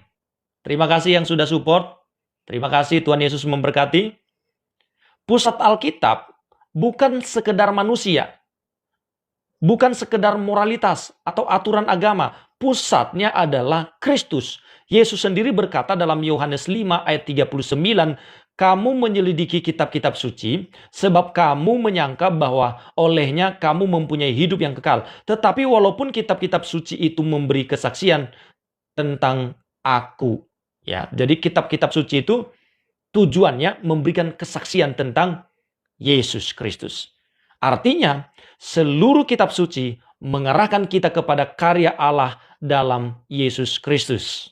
Terima kasih yang sudah support. Terima kasih, Tuhan Yesus memberkati. Pusat Alkitab bukan sekedar manusia. Bukan sekedar moralitas atau aturan agama. Pusatnya adalah Kristus. Yesus sendiri berkata dalam Yohanes 5 ayat 39, kamu menyelidiki kitab-kitab suci, sebab kamu menyangka bahwa olehnya kamu mempunyai hidup yang kekal. Tetapi walaupun kitab-kitab suci itu memberi kesaksian tentang aku. Ya, jadi kitab-kitab suci itu tujuannya memberikan kesaksian tentang Yesus Kristus. Artinya, seluruh kitab suci mengarahkan kita kepada karya Allah dalam Yesus Kristus.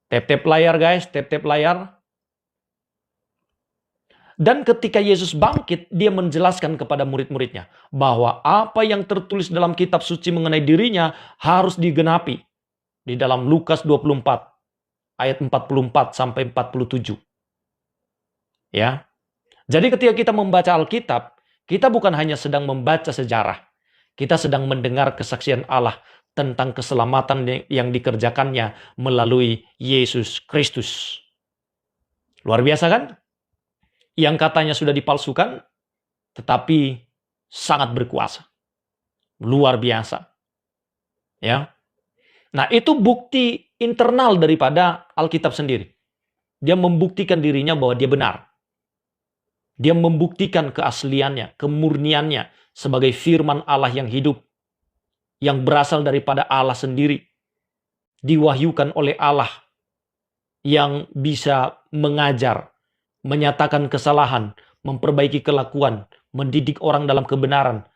Tap-tap layar guys, tap-tap layar. Dan ketika Yesus bangkit, dia menjelaskan kepada murid-muridnya bahwa apa yang tertulis dalam kitab suci mengenai dirinya harus digenapi. Di dalam Lukas 24, ayat 44 sampai 47. Ya. Jadi ketika kita membaca Alkitab, kita bukan hanya sedang membaca sejarah. Kita sedang mendengar kesaksian Allah tentang keselamatan yang dikerjakannya melalui Yesus Kristus. Luar biasa kan? Yang katanya sudah dipalsukan, tetapi sangat berkuasa. Luar biasa. Ya. Nah, itu bukti internal daripada Alkitab sendiri. Dia membuktikan dirinya bahwa dia benar. Dia membuktikan keasliannya, kemurniannya sebagai firman Allah yang hidup, yang berasal daripada Allah sendiri, diwahyukan oleh Allah, yang bisa mengajar, menyatakan kesalahan, memperbaiki kelakuan, mendidik orang dalam kebenaran.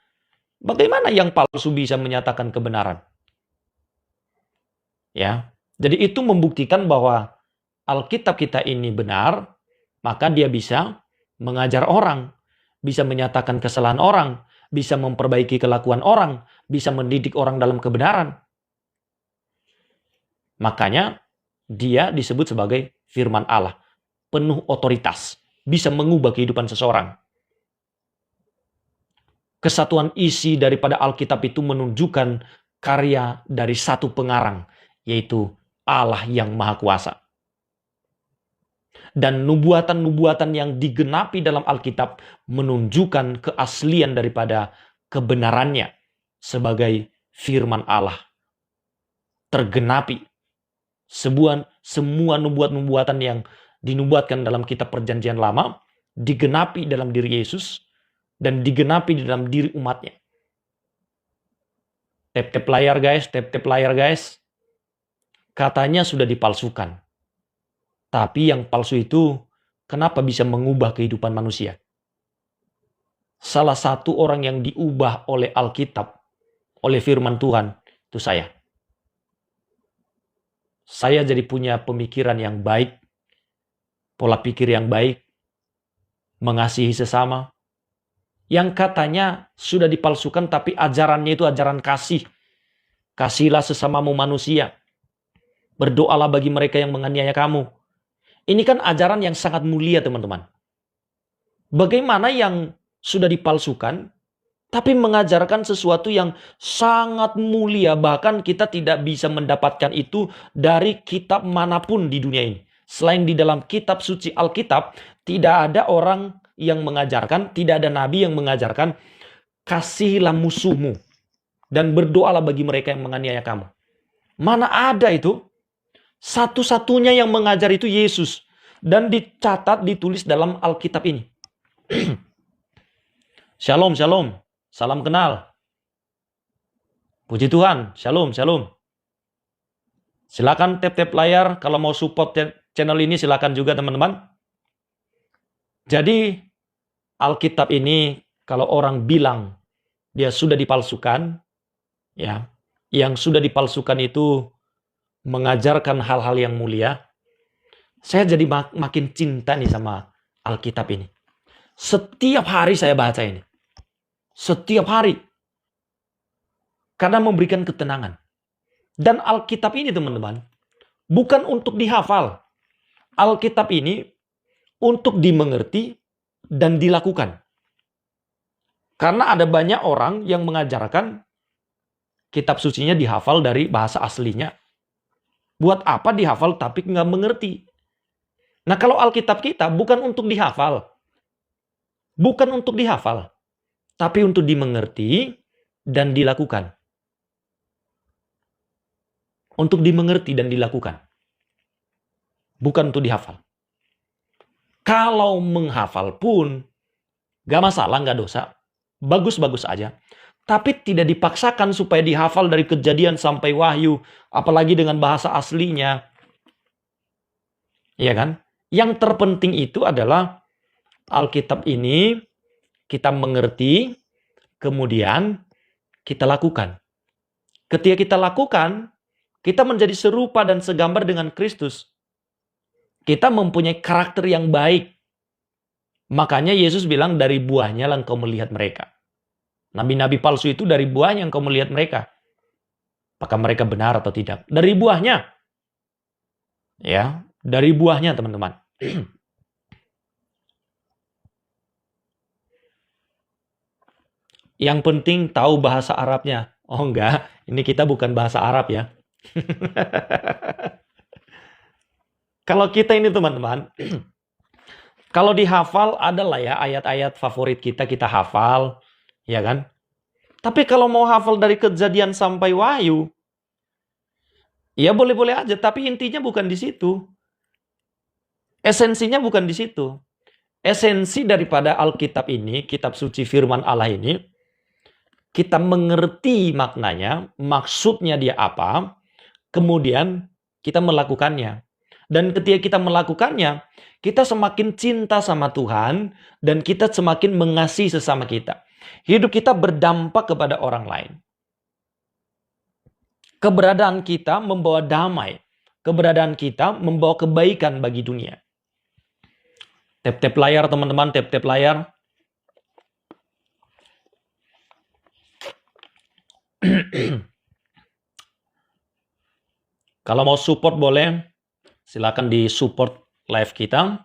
Bagaimana yang palsu bisa menyatakan kebenaran? Ya, jadi itu membuktikan bahwa Alkitab kita ini benar, maka dia bisa mengajar orang, bisa menyatakan kesalahan orang, bisa memperbaiki kelakuan orang, bisa mendidik orang dalam kebenaran. Makanya dia disebut sebagai firman Allah, penuh otoritas, bisa mengubah kehidupan seseorang. Kesatuan isi daripada Alkitab itu menunjukkan karya dari satu pengarang, yaitu Allah yang Maha Kuasa. Dan nubuatan-nubuatan yang digenapi dalam Alkitab menunjukkan keaslian daripada kebenarannya sebagai firman Allah. Tergenapi. Semua nubuat-nubuatan yang dinubuatkan dalam kitab Perjanjian Lama digenapi dalam diri Yesus dan digenapi di dalam diri umatnya. Tap-tap layar guys, tap-tap layar guys. Katanya sudah dipalsukan. Tapi yang palsu itu kenapa bisa mengubah kehidupan manusia? Salah satu orang yang diubah oleh Alkitab, oleh firman Tuhan, itu saya. Saya jadi punya pemikiran yang baik, pola pikir yang baik, mengasihi sesama, yang katanya sudah dipalsukan tapi ajarannya itu ajaran kasih. Kasihilah sesamamu manusia. Berdoalah bagi mereka yang menganiaya kamu. Ini kan ajaran yang sangat mulia teman-teman. Bagaimana yang sudah dipalsukan tapi mengajarkan sesuatu yang sangat mulia, bahkan kita tidak bisa mendapatkan itu dari kitab manapun di dunia ini. Selain di dalam kitab suci Alkitab, tidak ada orang yang mengajarkan, tidak ada nabi yang mengajarkan, kasihilah musuhmu dan berdoalah bagi mereka yang menganiaya kamu. Mana ada itu? Satu-satunya yang mengajar itu Yesus. Dan dicatat, ditulis dalam Alkitab ini. Shalom, shalom. Salam kenal. Puji Tuhan. Shalom, shalom. Silakan tap-tap layar. Kalau mau support channel ini silakan juga teman-teman. Jadi Alkitab ini kalau orang bilang dia sudah dipalsukan, ya, yang sudah dipalsukan itu mengajarkan hal-hal yang mulia, saya jadi makin cinta nih sama Alkitab ini. Setiap hari saya baca ini. Setiap hari. Karena memberikan ketenangan. Dan Alkitab ini teman-teman, bukan untuk dihafal. Alkitab ini untuk dimengerti dan dilakukan. Karena ada banyak orang yang mengajarkan kitab sucinya dihafal dari bahasa aslinya. Buat apa dihafal tapi nggak mengerti? Nah kalau Alkitab kita bukan untuk dihafal. Bukan untuk dihafal. Tapi untuk dimengerti dan dilakukan. Untuk dimengerti dan dilakukan. Bukan untuk dihafal. Kalau menghafal pun nggak masalah, nggak dosa. Bagus-bagus aja. Tapi tidak dipaksakan supaya dihafal dari Kejadian sampai Wahyu. Apalagi dengan bahasa aslinya. Iya kan? Yang terpenting itu adalah Alkitab ini kita mengerti, kemudian kita lakukan. Ketika kita lakukan, kita menjadi serupa dan segambar dengan Kristus. Kita mempunyai karakter yang baik. Makanya Yesus bilang dari buahnya lah engkau melihat mereka. Nabi-nabi palsu itu dari buahnya engkau melihat mereka. Apakah mereka benar atau tidak? Dari buahnya. Ya, dari buahnya teman-teman. Yang penting tahu bahasa Arabnya. Oh enggak, ini kita bukan bahasa Arab ya. Kalau kita ini teman-teman, kalau dihafal adalah ya ayat-ayat favorit kita hafal. Ya kan? Tapi kalau mau hafal dari Kejadian sampai Wahyu, ya boleh-boleh aja. Tapi intinya bukan di situ. Esensinya bukan di situ. Esensi daripada Alkitab ini, kitab suci firman Allah ini, kita mengerti maknanya, maksudnya dia apa, kemudian kita melakukannya. Dan ketika kita melakukannya, kita semakin cinta sama Tuhan, dan kita semakin mengasihi sesama kita. Hidup kita berdampak kepada orang lain. Keberadaan kita membawa damai. Keberadaan kita membawa kebaikan bagi dunia. Tap-tap layar teman-teman, tap-tap layar. Kalau mau support boleh, silakan di support live kita.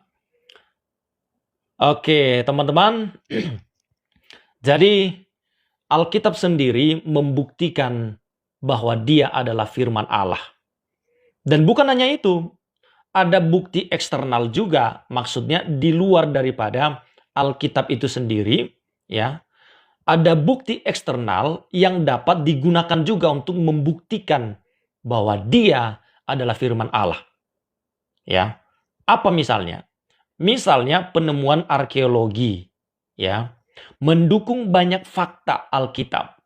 Oke teman-teman. Jadi Alkitab sendiri membuktikan bahwa dia adalah firman Allah. Dan bukan hanya itu, ada bukti eksternal juga, maksudnya di luar daripada Alkitab itu sendiri, ya. Ada bukti eksternal yang dapat digunakan juga untuk membuktikan bahwa dia adalah firman Allah. Ya. Apa misalnya? Misalnya penemuan arkeologi, ya, mendukung banyak fakta Alkitab.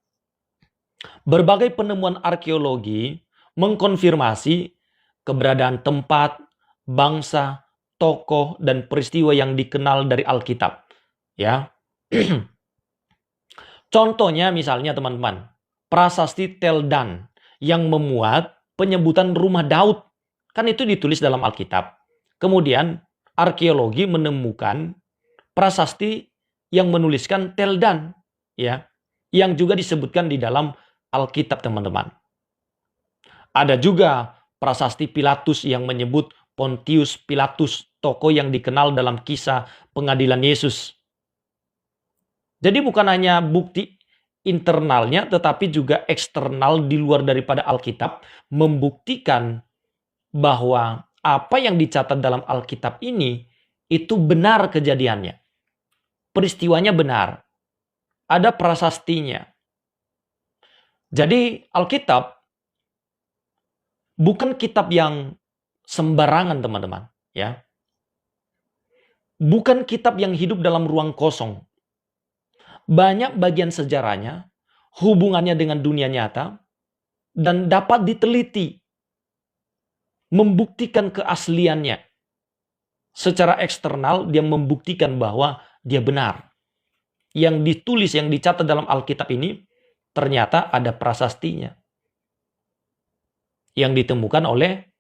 Berbagai penemuan arkeologi mengkonfirmasi keberadaan tempat, bangsa, tokoh, dan peristiwa yang dikenal dari Alkitab. Ya. Contohnya misalnya teman-teman, prasasti Tel Dan yang memuat penyebutan rumah Daud. Kan itu ditulis dalam Alkitab. Kemudian arkeologi menemukan prasasti yang menuliskan Tel Dan, ya, yang juga disebutkan di dalam Alkitab, teman-teman. Ada juga prasasti Pilatus yang menyebut Pontius Pilatus, tokoh yang dikenal dalam kisah pengadilan Yesus. Jadi bukan hanya bukti internalnya, tetapi juga eksternal di luar daripada Alkitab, membuktikan bahwa apa yang dicatat dalam Alkitab ini, itu benar kejadiannya. Peristiwanya benar. Ada prasastinya. Jadi Alkitab bukan kitab yang sembarangan, teman-teman. Ya. Bukan kitab yang hidup dalam ruang kosong. Banyak bagian sejarahnya, hubungannya dengan dunia nyata, dan dapat diteliti, membuktikan keasliannya. Secara eksternal, dia membuktikan bahwa dia benar. Yang ditulis, yang dicatat dalam Alkitab ini, ternyata ada prasastinya. Yang ditemukan oleh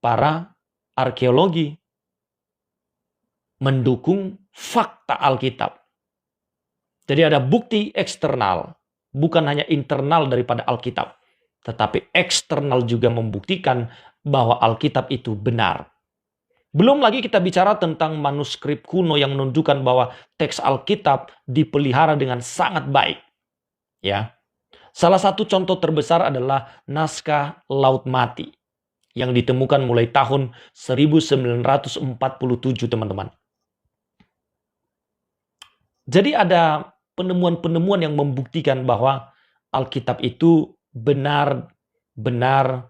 para arkeologi. Mendukung fakta Alkitab. Jadi ada bukti eksternal, bukan hanya internal daripada Alkitab, tetapi eksternal juga membuktikan bahwa Alkitab itu benar. Belum lagi kita bicara tentang manuskrip kuno yang menunjukkan bahwa teks Alkitab dipelihara dengan sangat baik. Ya. Salah satu contoh terbesar adalah naskah Laut Mati yang ditemukan mulai tahun 1947, teman-teman. Jadi ada penemuan-penemuan yang membuktikan bahwa Alkitab itu benar-benar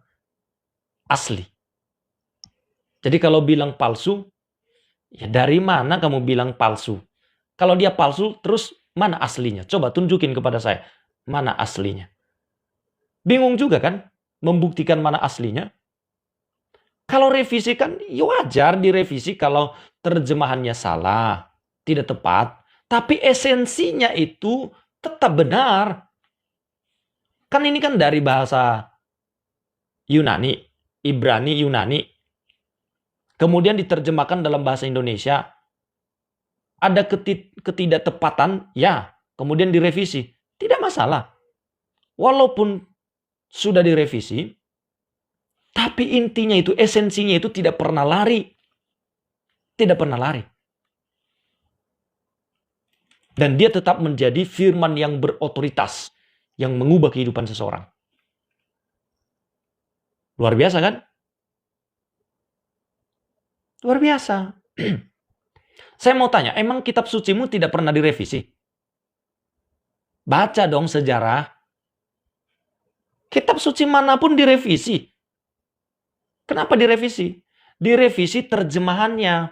asli. Jadi kalau bilang palsu, ya dari mana kamu bilang palsu? Kalau dia palsu, terus mana aslinya? Coba tunjukin kepada saya, mana aslinya? Bingung juga kan, membuktikan mana aslinya? Kalau revisi kan, ya wajar direvisi kalau terjemahannya salah, tidak tepat. Tapi esensinya itu tetap benar. Kan ini kan dari bahasa Yunani, Ibrani, Yunani. Kemudian diterjemahkan dalam bahasa Indonesia. Ada ketidaktepatan, ya. Kemudian direvisi. Tidak masalah. Walaupun sudah direvisi, tapi intinya itu, esensinya itu tidak pernah lari. Tidak pernah lari. Dan dia tetap menjadi firman yang berotoritas, yang mengubah kehidupan seseorang. Luar biasa kan? Luar biasa. Saya mau tanya, emang kitab sucimu tidak pernah direvisi? Baca dong sejarah. Kitab suci manapun direvisi. Kenapa direvisi? Direvisi terjemahannya.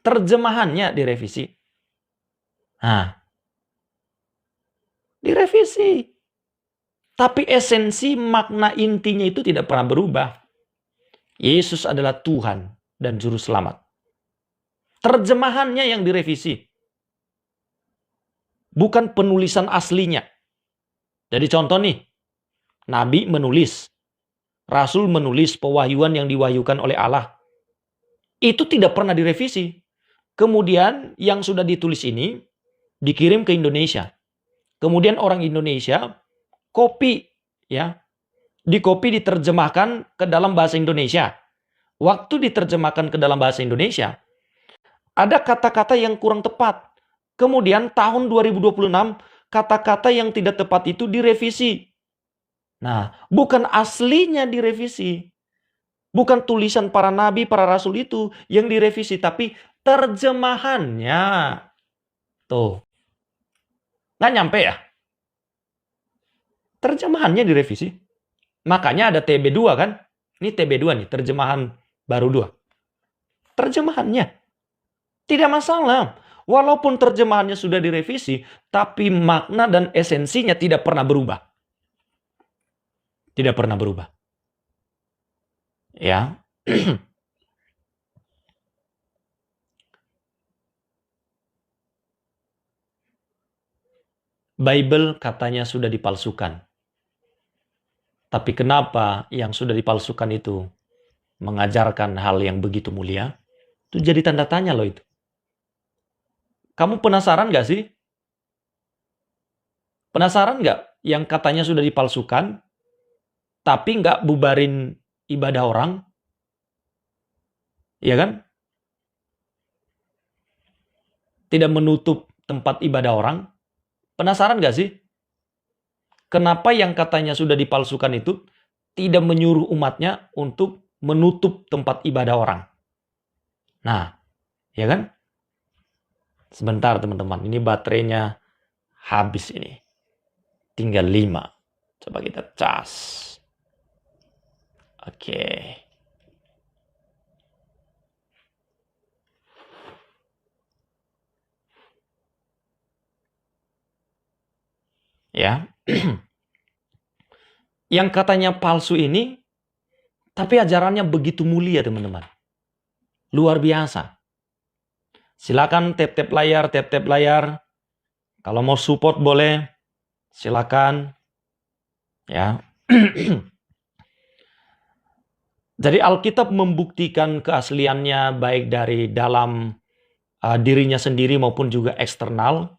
Terjemahannya direvisi. Nah, direvisi. Tapi esensi, makna intinya itu tidak pernah berubah. Yesus adalah Tuhan dan Juru Selamat. Terjemahannya yang direvisi. Bukan penulisan aslinya. Jadi contoh nih, Nabi menulis, Rasul menulis pewahyuan yang diwahyukan oleh Allah. Itu tidak pernah direvisi. Kemudian yang sudah ditulis ini dikirim ke Indonesia. Kemudian orang Indonesia copy, ya. Dikopi, diterjemahkan ke dalam bahasa Indonesia. Waktu diterjemahkan ke dalam bahasa Indonesia, ada kata-kata yang kurang tepat. Kemudian tahun 2026, kata-kata yang tidak tepat itu direvisi. Nah, bukan aslinya direvisi. Bukan tulisan para nabi, para rasul itu yang direvisi, tapi terjemahannya. Tuh, nggak nyampe ya? Terjemahannya direvisi. Makanya ada TB2 kan? Ini TB2 nih, terjemahan baru 2. Terjemahannya. Tidak masalah. Walaupun terjemahannya sudah direvisi, tapi makna dan esensinya tidak pernah berubah. Tidak pernah berubah. Ya. Bible katanya sudah dipalsukan. Tapi kenapa yang sudah dipalsukan itu mengajarkan hal yang begitu mulia? Itu jadi tanda tanya loh itu. Kamu penasaran nggak sih? Penasaran nggak yang katanya sudah dipalsukan, tapi nggak bubarin ibadah orang? Iya kan? Tidak menutup tempat ibadah orang? Penasaran nggak sih? Kenapa yang katanya sudah dipalsukan itu tidak menyuruh umatnya untuk menutup tempat ibadah orang? Nah, ya kan? Sebentar teman-teman, ini baterainya habis ini. Tinggal 5. Coba kita cas. Oke. Ya. Yang katanya palsu ini, tapi ajarannya begitu mulia teman-teman. Luar biasa. Silakan tap-tap layar, tap-tap layar. Kalau mau support boleh, silakan. Ya. Jadi Alkitab membuktikan keasliannya baik dari dalam dirinya sendiri maupun juga eksternal.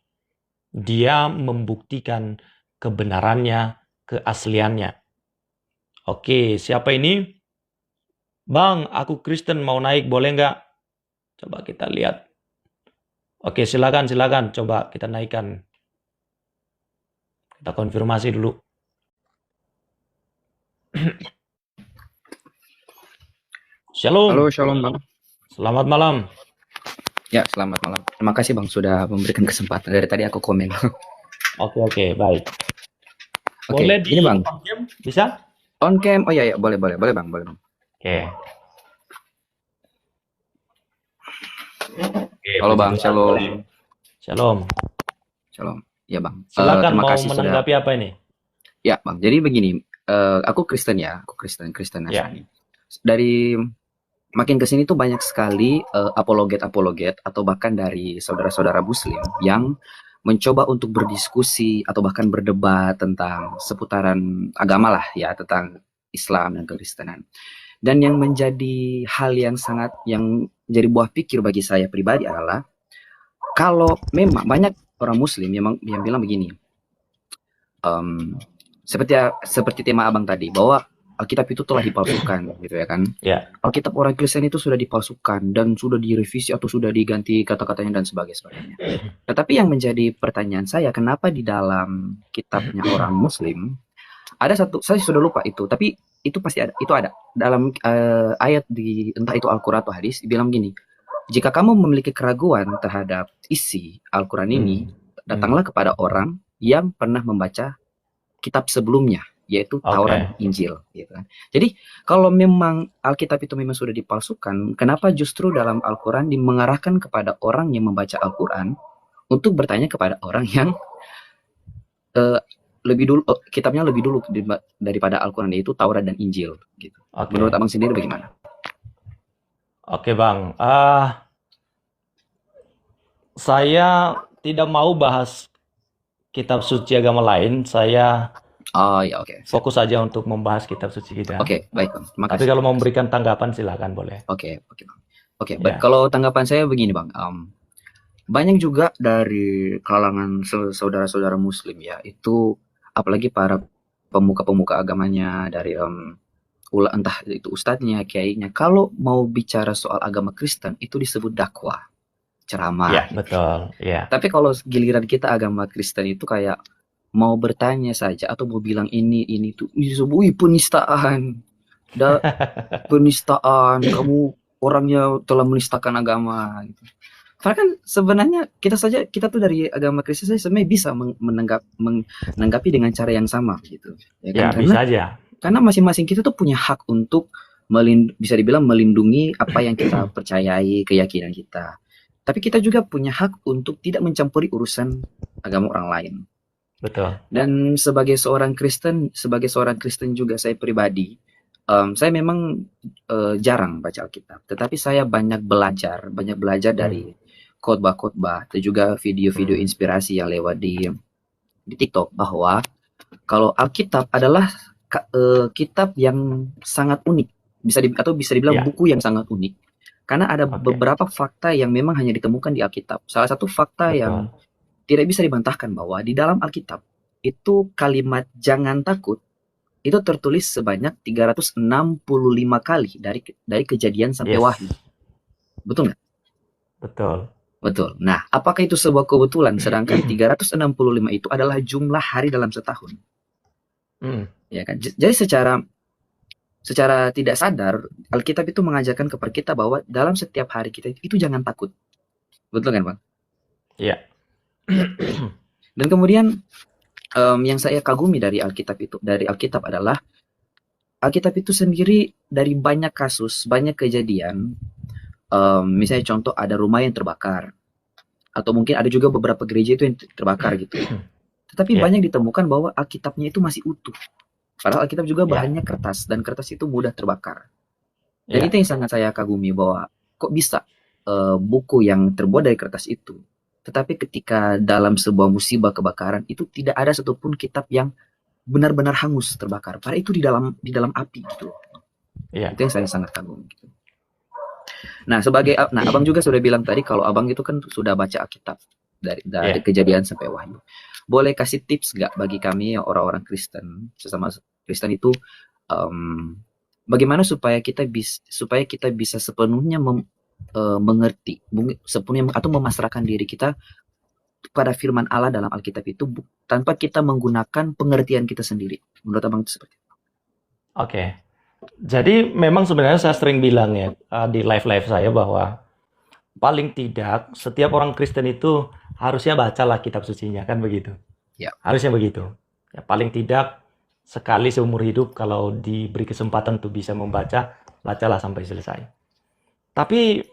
Dia membuktikan kebenarannya, keasliannya. Oke, siapa ini? Bang, aku Kristen mau naik, boleh nggak? Coba kita lihat. Oke, silakan. Coba kita naikkan. Kita konfirmasi dulu. Shalom. Halo, shalom Bang. Selamat malam. Ya, selamat malam. Terima kasih Bang sudah memberikan kesempatan. Dari tadi aku komen. Oke, baik. Oke, Boleh ini Bang. on cam? Bisa? On cam? Oh iya, boleh Bang. Oke. Halo Bang, shalom. Shalom. Ya Bang. Silakan terima mau kasih menanggapi apa ini? Ya Bang, jadi begini. Aku Kristen ya, Kristen Nasrani. Dari makin kesini tuh banyak sekali apologet atau bahkan dari saudara-saudara Muslim yang mencoba untuk berdiskusi atau bahkan berdebat tentang seputaran agama lah ya, tentang Islam dan kekristenan. Dan yang menjadi hal yang jadi buah pikir bagi saya pribadi adalah kalau memang banyak orang Muslim yang bilang begini, seperti tema abang tadi bahwa Alkitab itu telah dipalsukan, gitu ya kan? Ya. Alkitab orang Kristen itu sudah dipalsukan dan sudah direvisi atau sudah diganti kata-katanya dan sebagainya. Tetapi yang menjadi pertanyaan saya, kenapa di dalam kitabnya orang Muslim ada satu, saya sudah lupa itu, tapi itu pasti ada, itu ada dalam ayat di entah itu Al-Quran atau hadis, bilang gini, jika kamu memiliki keraguan terhadap isi Al-Quran ini, datanglah kepada orang yang pernah membaca kitab sebelumnya, yaitu Taurat, Injil, gitu kan. Jadi kalau memang Alkitab itu memang sudah dipalsukan, kenapa justru dalam Al-Quran mengarahkan kepada orang yang membaca Al-Quran untuk bertanya kepada orang yang lebih dulu kitabnya lebih dulu daripada Al-Quran, yaitu Taurat dan Injil, gitu. Menurut abang sendiri bagaimana? Oke Bang, saya tidak mau bahas kitab suci agama lain. Saya fokus saja untuk membahas kitab suci kita. Oke, baik Bang. Terima kasih. Tapi kalau mau memberikan tanggapan silakan boleh. Oke Bang. Oke, baik. Kalau tanggapan saya begini Bang, banyak juga dari kalangan saudara-saudara Muslim ya, itu apalagi para pemuka-pemuka agamanya dari entah itu ustadznya, kiainya, kalau mau bicara soal agama Kristen itu disebut dakwah, ceramah. Ya, betul. Ya. Tapi kalau giliran kita agama Kristen itu kayak mau bertanya saja atau mau bilang ini tuh disebut penistaan, da, penistaan, kamu orangnya telah menistakan agama. Gitu. Karena kan sebenarnya kita tuh dari agama Kristen saya sebenarnya bisa menanggapi dengan cara yang sama gitu, ya Ya, kan? bisa aja. Karena masing-masing kita tuh punya hak untuk bisa dibilang melindungi apa yang kita percayai, keyakinan kita. Tapi kita juga punya hak untuk tidak mencampuri urusan agama orang lain. Betul. Dan sebagai seorang Kristen juga saya pribadi, saya memang jarang baca Alkitab, tetapi saya banyak belajar dari khotbah-khotbah dan juga video-video inspirasi yang lewat di TikTok, bahwa kalau Alkitab adalah kitab yang sangat unik, atau bisa dibilang Ya, buku yang sangat unik, karena ada oke. beberapa fakta yang memang hanya ditemukan di Alkitab. Salah satu fakta yang Betul. tidak bisa dibantahkan bahwa di dalam Alkitab itu kalimat jangan takut itu tertulis sebanyak 365 kali dari Kejadian sampai Yes. Wahyu. Betul nggak? Betul. Betul. Nah, apakah itu sebuah kebetulan sedangkan 365 itu adalah jumlah hari dalam setahun? Ya kan? Jadi secara tidak sadar Alkitab itu mengajarkan kepada kita bahwa dalam setiap hari kita itu jangan takut. Betul kan, Bang? Iya. Dan kemudian yang saya kagumi dari Alkitab adalah Alkitab itu sendiri dari banyak kasus, banyak kejadian. Misalnya contoh ada rumah yang terbakar, atau mungkin ada juga beberapa gereja itu yang terbakar gitu. Tetapi banyak ditemukan bahwa Alkitabnya itu masih utuh. Padahal Alkitab juga bahannya kertas, dan kertas itu mudah terbakar. Dan itu yang sangat saya kagumi, bahwa kok bisa buku yang terbuat dari kertas itu, tetapi ketika dalam sebuah musibah kebakaran itu tidak ada satupun kitab yang benar-benar hangus terbakar. Padahal itu di dalam api gitu. Itu yang saya sangat kagum gitu. Nah, Abang juga sudah bilang tadi kalau Abang itu kan sudah baca Alkitab dari Kejadian sampai Wahyu. Boleh kasih tips nggak bagi kami orang-orang Kristen, sesama Kristen itu, bagaimana supaya kita bisa sepenuhnya mengerti, sepenuhnya atau memasrahkan diri kita pada firman Allah dalam Alkitab itu tanpa kita menggunakan pengertian kita sendiri. Menurut Abang itu seperti apa? Oke. Jadi memang sebenarnya saya sering bilang ya di live-live saya bahwa paling tidak setiap orang Kristen itu harusnya bacalah kitab sucinya, kan begitu? Ya. Harusnya begitu. Ya, paling tidak sekali seumur hidup kalau diberi kesempatan untuk bisa membaca, bacalah sampai selesai. Tapi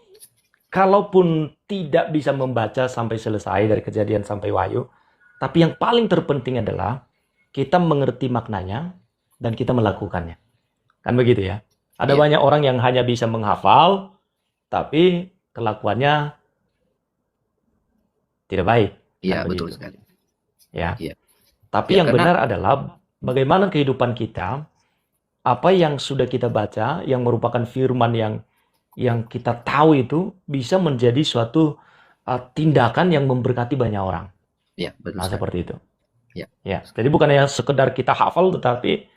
kalaupun tidak bisa membaca sampai selesai dari Kejadian sampai Wahyu, tapi yang paling terpenting adalah kita mengerti maknanya dan kita melakukannya. Kan begitu ya? Ada banyak orang yang hanya bisa menghafal, tapi kelakuannya tidak baik. Iya, betul sekali. Ya. Tapi yang benar adalah bagaimana kehidupan kita, apa yang sudah kita baca, yang merupakan firman yang kita tahu itu bisa menjadi suatu tindakan yang memberkati banyak orang. Iya, betul. Seperti itu. Ya. Jadi bukan hanya sekedar kita hafal, tetapi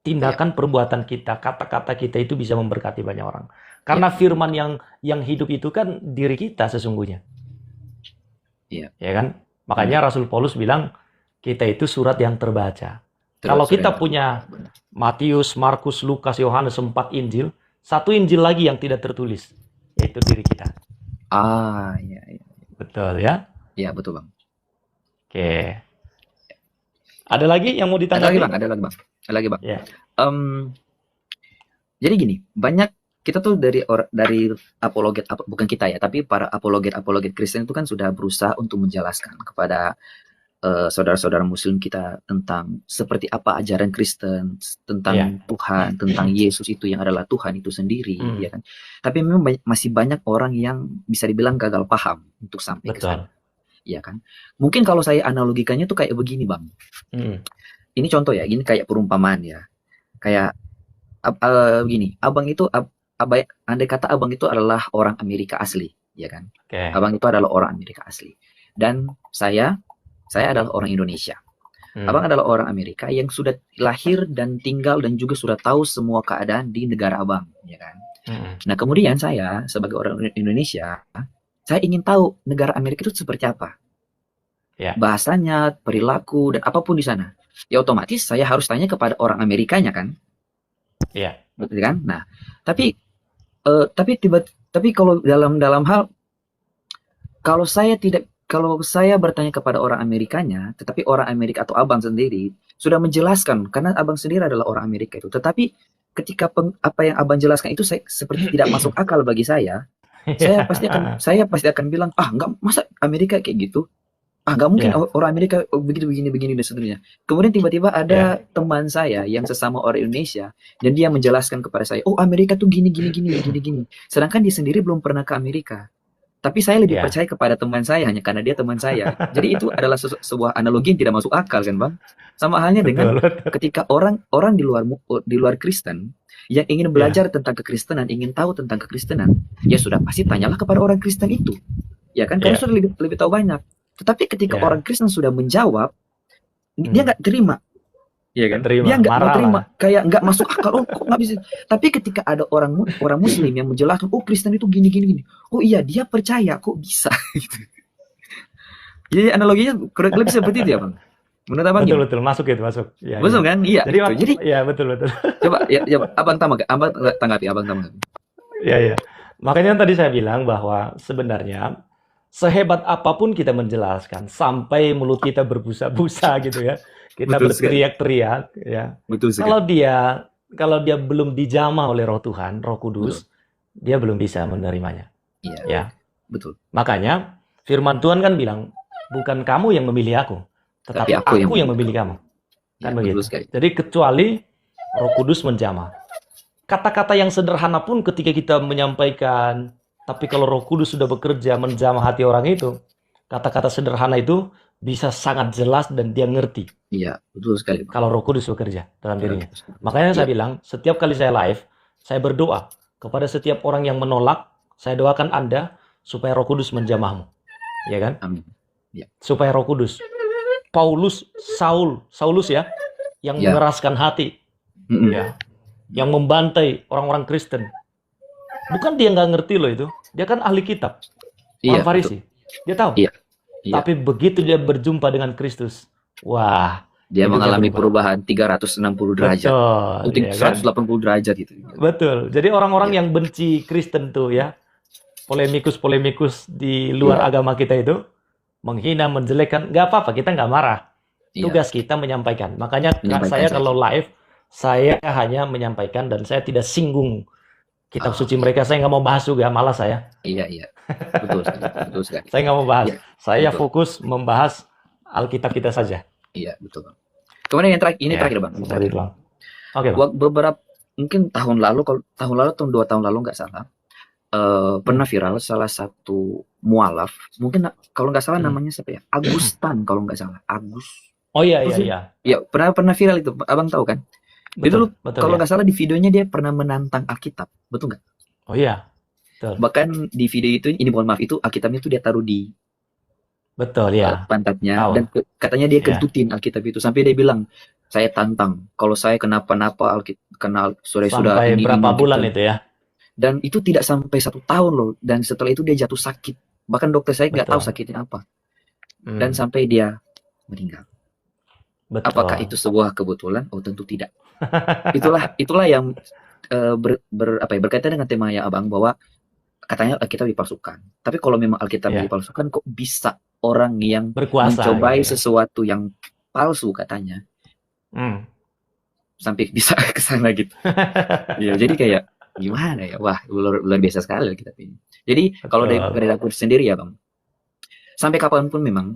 tindakan perbuatan kita, kata-kata kita itu bisa memberkati banyak orang. Karena firman yang hidup itu kan diri kita sesungguhnya. Ya kan? Makanya Rasul Paulus bilang kita itu surat yang terbaca. Kalau kita punya Matius, Markus, Lukas, Yohanes, 4 Injil, satu Injil lagi yang tidak tertulis, yaitu diri kita. Iya. Betul ya? Iya, betul Bang. Oke. Ada lagi yang mau ditanggapi? Ada lagi Bang. Ya. Jadi gini, banyak kita tuh dari apologet, bukan kita ya, tapi para apologet Kristen itu kan sudah berusaha untuk menjelaskan kepada saudara-saudara Muslim kita tentang seperti apa ajaran Kristen tentang Tuhan, tentang Yesus itu yang adalah Tuhan itu sendiri, ya kan. Tapi memang masih banyak orang yang bisa dibilang gagal paham untuk sampai ke sana, ya kan. Mungkin kalau saya analogikannya tuh kayak begini Bang. Ini contoh ya, gini kayak perumpamaan ya, kayak begini, Abang itu andai kata Abang itu adalah orang Amerika asli, ya kan. Abang itu adalah orang Amerika asli, dan saya adalah orang Indonesia. Abang adalah orang Amerika yang sudah lahir dan tinggal dan juga sudah tahu semua keadaan di negara Abang, ya kan. Nah, kemudian saya sebagai orang Indonesia, saya ingin tahu negara Amerika itu seperti apa. Ya, bahasanya, perilaku, dan apapun di sana. Ya otomatis saya harus tanya kepada orang Amerikanya kan, ya, betul kan? Nah, tapi tapi kalau dalam hal kalau saya bertanya kepada orang Amerikanya, tetapi orang Amerika atau abang sendiri sudah menjelaskan karena abang sendiri adalah orang Amerika itu. Tetapi ketika apa yang abang jelaskan itu seperti tidak masuk akal bagi saya ya, saya pasti akan bilang, ah nggak, masa Amerika kayak gitu, ah nggak mungkin ya, orang Amerika begitu begini begini dan seterusnya. Kemudian tiba-tiba ada ya, teman saya yang sesama orang Indonesia dan dia menjelaskan kepada saya, oh Amerika tuh gini gini gini gini gini, sedangkan dia sendiri belum pernah ke Amerika. Tapi saya lebih ya. percaya kepada teman saya hanya karena dia teman saya. Jadi itu adalah sebuah analogi yang tidak masuk akal kan bang. Sama halnya dengan Betul, betul. ketika orang di luar Kristen yang ingin Ya, belajar tentang kekristenan, ingin tahu tentang kekristenan, ya sudah pasti tanyalah kepada orang Kristen itu, ya kan? Karena ya, sudah lebih tahu banyak. Tetapi ketika orang ya. Kristen sudah menjawab, dia Hmm. nggak terima, ya Nggak kan? terima, Dia nggak mau marah terima, lah. kayak nggak masuk akal. Oh, kok nggak bisa? Tapi ketika ada orang Muslim yang menjelaskan, oh Kristen itu gini gini gini, oh iya dia percaya, kok bisa? Jadi analoginya kurang lebih seperti itu ya bang. Menurut abang Betul, gimana? betul. Masuk itu, masuk. Ya, Betul ya. kan? Iya Jadi, itu. Jadi ya betul, betul. coba abang tanggapi. Ya, ya. Makanya tadi saya bilang bahwa sebenarnya sehebat apapun kita menjelaskan, sampai mulut kita berbusa-busa gitu ya, kita Betul sekali. berteriak-teriak, ya. Betul sekali. Kalau dia belum dijamah oleh Roh Tuhan, Roh Betul. Kudus, dia belum bisa menerimanya. Iya, Ya, betul. makanya Firman Tuhan kan bilang, bukan kamu yang memilih aku, Tapi tetapi aku yang aku yang memilih memilih kamu. kamu. Kan Iya, betul begitu. sekali. Jadi kecuali Roh Kudus menjamah. Kata-kata yang sederhana pun ketika kita menyampaikan, tapi kalau Roh Kudus sudah bekerja menjamah hati orang itu, kata-kata sederhana itu bisa sangat jelas dan dia ngerti Iya, betul sekali, Bang. kalau Roh Kudus bekerja dalam dirinya. Betul. Makanya Iya, saya bilang, setiap kali saya live, saya berdoa kepada setiap orang yang menolak, saya doakan Anda supaya Roh Kudus menjamahmu. Ya kan? amin. Iya. Supaya Roh Kudus. Saulus ya, yang Ya. mengeraskan hati, Mm-mm. ya, yang membantai orang-orang Kristen. Bukan dia nggak ngerti loh itu, dia kan ahli kitab, Iya, orang Farisi, dia tahu. Iya. Iya. Tapi begitu dia berjumpa dengan Kristus, wah, Dia hidupnya mengalami berubah. perubahan 360 derajat. Betul, ya kan? 180 derajat gitu. Betul. Jadi orang-orang Iya. yang benci Kristen tuh ya, polemikus-polemikus di luar Iya. agama kita itu, menghina, menjelekkan, nggak apa-apa, kita nggak marah. Iya. Tugas kita menyampaikan. Makanya Menyampaikan saya saja. kalau live, saya hanya menyampaikan dan saya tidak singgung kitab suci Oke. mereka. Saya nggak mau bahas juga, malas saya. Iya. Betul sekali. Betul sekali. Saya nggak mau bahas. Iya, Saya betul. fokus membahas Alkitab kita saja. Iya, betul, Bang. Kemudian yang terakhir, ini Ya, terakhir, Bang. Ini seperti terakhir. itu, Bang. Oke, Bang. Beberapa mungkin tahun lalu, kalau tahun lalu atau 2 tahun lalu nggak salah, pernah viral salah satu mualaf, mungkin kalau nggak salah namanya siapa ya? Agustan kalau nggak salah. Oh iya, Terus iya, iya. Ya, pernah viral itu. Abang tahu kan? Dia dulu Betul, betul kalau ya. nggak salah di videonya dia pernah menantang Alkitab, betul nggak? Oh iya, betul. Bahkan di video itu, ini mohon maaf, itu Alkitabnya itu dia taruh di Betul ya. pantatnya Tahu. dan katanya dia Ya. kentutin Alkitab itu sampai dia bilang, saya tantang kalau saya kenapa-napa kenal sudah Sampai ini berapa bulan gitu. itu ya? Dan itu tidak sampai 1 tahun loh. Dan setelah itu dia jatuh sakit. Bahkan dokter saya nggak tahu Betul. sakitnya apa. Hmm, Dan sampai dia meninggal. betul. Apakah itu sebuah kebetulan? Oh tentu tidak. Itulah yang berkaitan dengan tema ya abang, bahwa katanya Alkitab dipalsukan. Tapi kalau memang Alkitab Ya. dipalsukan, kok bisa orang yang Berkuasa. mencobai gitu ya. sesuatu yang palsu katanya Hmm. sampai bisa ke sana gitu. Ya, jadi kayak gimana ya? Wah, luar biasa sekali Alkitab ini. Jadi kalau dari aku sendiri ya bang, sampai kapanpun memang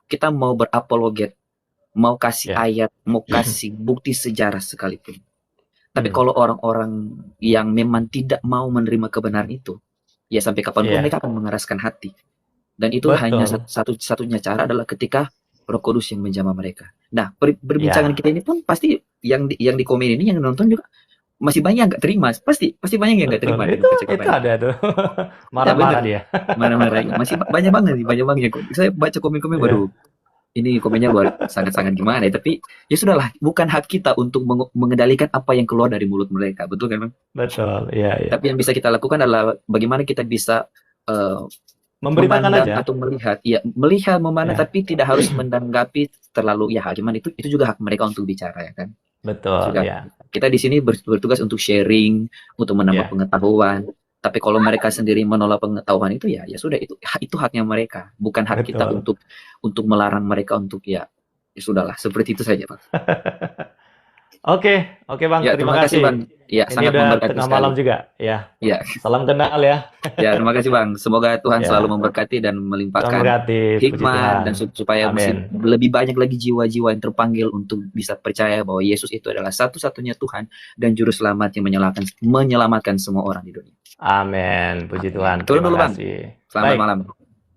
kita mau berapologet, mau kasih Ya. ayat, mau kasih bukti sejarah sekalipun. Tapi Hmm. kalau orang-orang yang memang tidak mau menerima kebenaran itu, ya sampai kapanpun Iya. mereka akan mengeraskan hati. Dan itu Betul. hanya satu-satunya cara adalah ketika Roh Kudus yang menjamah mereka. Nah, perbincangan Ya. kita ini pun pasti yang di komen ini, yang nonton juga masih banyak yang nggak terima. Pasti banyak yang nggak Betul. terima. Itu ada tuh. Marah-marah dia. Marah-marah. Masih banyak banget nih, banyak banget. Saya baca komen-komen Iya. baru. Ini komennya buat sangat-sangat gimana ya. Tapi ya sudahlah, bukan hak kita untuk mengendalikan apa yang keluar dari mulut mereka. Betul kan, Bang? Betul. Iya, iya. Tapi yang bisa kita lakukan adalah bagaimana kita bisa Memberitakan memandang aja. atau melihat, ya melihat, memandang, Ya, tapi tidak harus menanggapi terlalu, ya gimana, itu juga hak mereka untuk bicara, ya kan. betul Juga ya. kita di sini bertugas untuk sharing, untuk menambah Ya, pengetahuan. Tapi kalau mereka sendiri menolak pengetahuan itu, ya ya sudah, itu haknya mereka, bukan hak kita betul. untuk melarang mereka untuk, ya ya sudahlah, seperti itu saja, Pak. Oke, oke Bang, Ya, terima terima kasih Bang. kasih. Ya, Ini sangat udah memberkati tengah sekali. malam juga, ya. Ya, Salam kenal ya. ya, terima kasih Bang. Semoga Tuhan selalu Ya, memberkati dan Tuhan melimpahkan berkati, puji hikmat, dan Tuhan. supaya Amin. lebih banyak lagi jiwa-jiwa yang terpanggil untuk bisa percaya bahwa Yesus itu adalah satu-satunya Tuhan dan juru selamat yang menyelamatkan semua orang di dunia. Amin, puji Amin. Tuhan. Turun Terima dulu Bang. kasih. Selamat Baik, malam.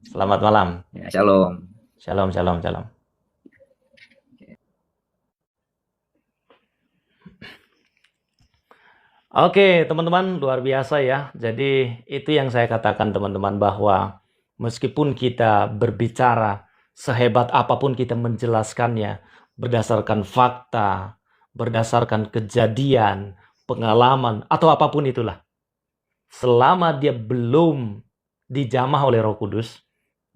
selamat malam. Ya, shalom. Shalom, shalom, shalom. Oke, teman-teman, luar biasa ya. Jadi, itu yang saya katakan, teman-teman, bahwa meskipun kita berbicara sehebat apapun kita menjelaskannya berdasarkan fakta, berdasarkan kejadian, pengalaman, atau apapun itulah. Selama dia belum dijamah oleh Roh Kudus,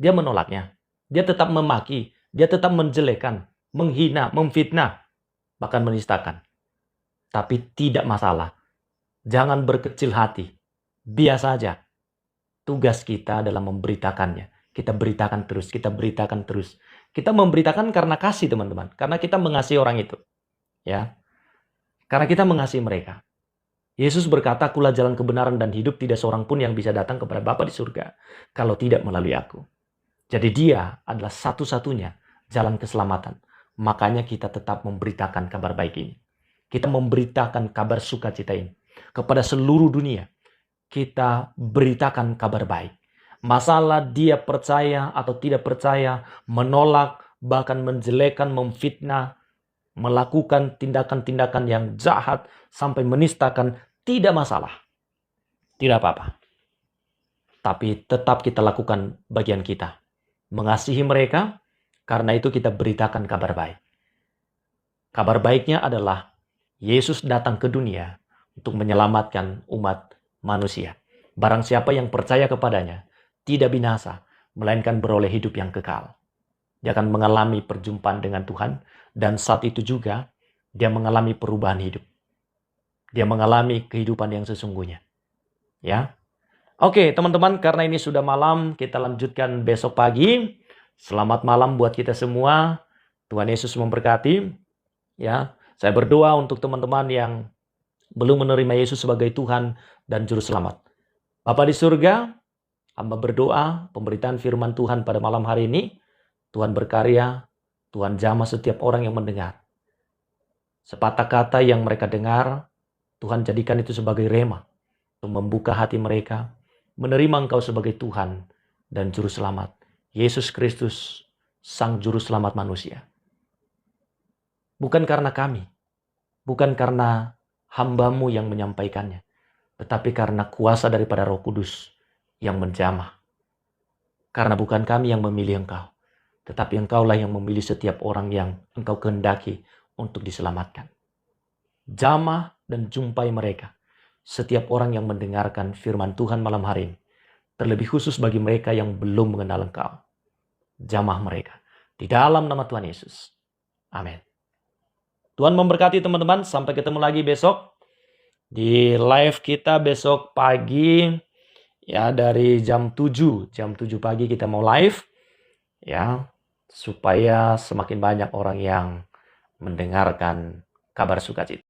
dia menolaknya. Dia tetap memaki, dia tetap menjelekan, menghina, memfitnah, bahkan menistakan. Tapi tidak masalah. Jangan berkecil hati. Biasa aja. Tugas kita adalah memberitakannya. Kita beritakan terus, kita beritakan terus. Kita memberitakan karena kasih, teman-teman. Karena kita mengasihi orang itu. Ya. Karena kita mengasihi mereka. Yesus berkata, "Akulah jalan kebenaran dan hidup, tidak seorang pun yang bisa datang kepada Bapa di surga kalau tidak melalui aku." Jadi dia adalah satu-satunya jalan keselamatan. Makanya kita tetap memberitakan kabar baik ini. Kita memberitakan kabar sukacita ini kepada seluruh dunia. Kita beritakan kabar baik. Masalah dia percaya atau tidak percaya, menolak, bahkan menjelekan, memfitnah, melakukan tindakan-tindakan yang jahat, sampai menistakan, tidak masalah. Tidak apa-apa. Tapi tetap kita lakukan bagian kita. Mengasihi mereka, karena itu kita beritakan kabar baik. Kabar baiknya adalah Yesus datang ke dunia untuk menyelamatkan umat manusia. Barang siapa yang percaya kepadanya, tidak binasa, melainkan beroleh hidup yang kekal. Dia akan mengalami perjumpaan dengan Tuhan, dan saat itu juga dia mengalami perubahan hidup. Dia mengalami kehidupan yang sesungguhnya. Ya. Oke, teman-teman, karena ini sudah malam, kita lanjutkan besok pagi. Selamat malam buat kita semua. Tuhan Yesus memberkati. Ya, saya berdoa untuk teman-teman yang belum menerima Yesus sebagai Tuhan dan Juru Selamat. Bapa di surga, hamba berdoa pemberitaan firman Tuhan pada malam hari ini. Tuhan berkarya, Tuhan jamah setiap orang yang mendengar. Sepatah kata yang mereka dengar, Tuhan jadikan itu sebagai rema untuk membuka hati mereka, menerima Engkau sebagai Tuhan dan Juru Selamat. Yesus Kristus, Sang Juru Selamat manusia. Bukan karena kami, bukan karena hamba-Mu yang menyampaikannya, tetapi karena kuasa daripada Roh Kudus yang menjamah. Karena bukan kami yang memilih Engkau, tetapi Engkaulah yang memilih setiap orang yang Engkau kehendaki untuk diselamatkan. Jamah dan jumpai mereka, setiap orang yang mendengarkan firman Tuhan malam hari ini, terlebih khusus bagi mereka yang belum mengenal Engkau. Jamah mereka di dalam nama Tuhan Yesus. Amin. Tuhan memberkati teman-teman. Sampai ketemu lagi besok di live kita besok pagi ya, dari jam 7 pagi kita mau live ya, supaya semakin banyak orang yang mendengarkan kabar sukacita.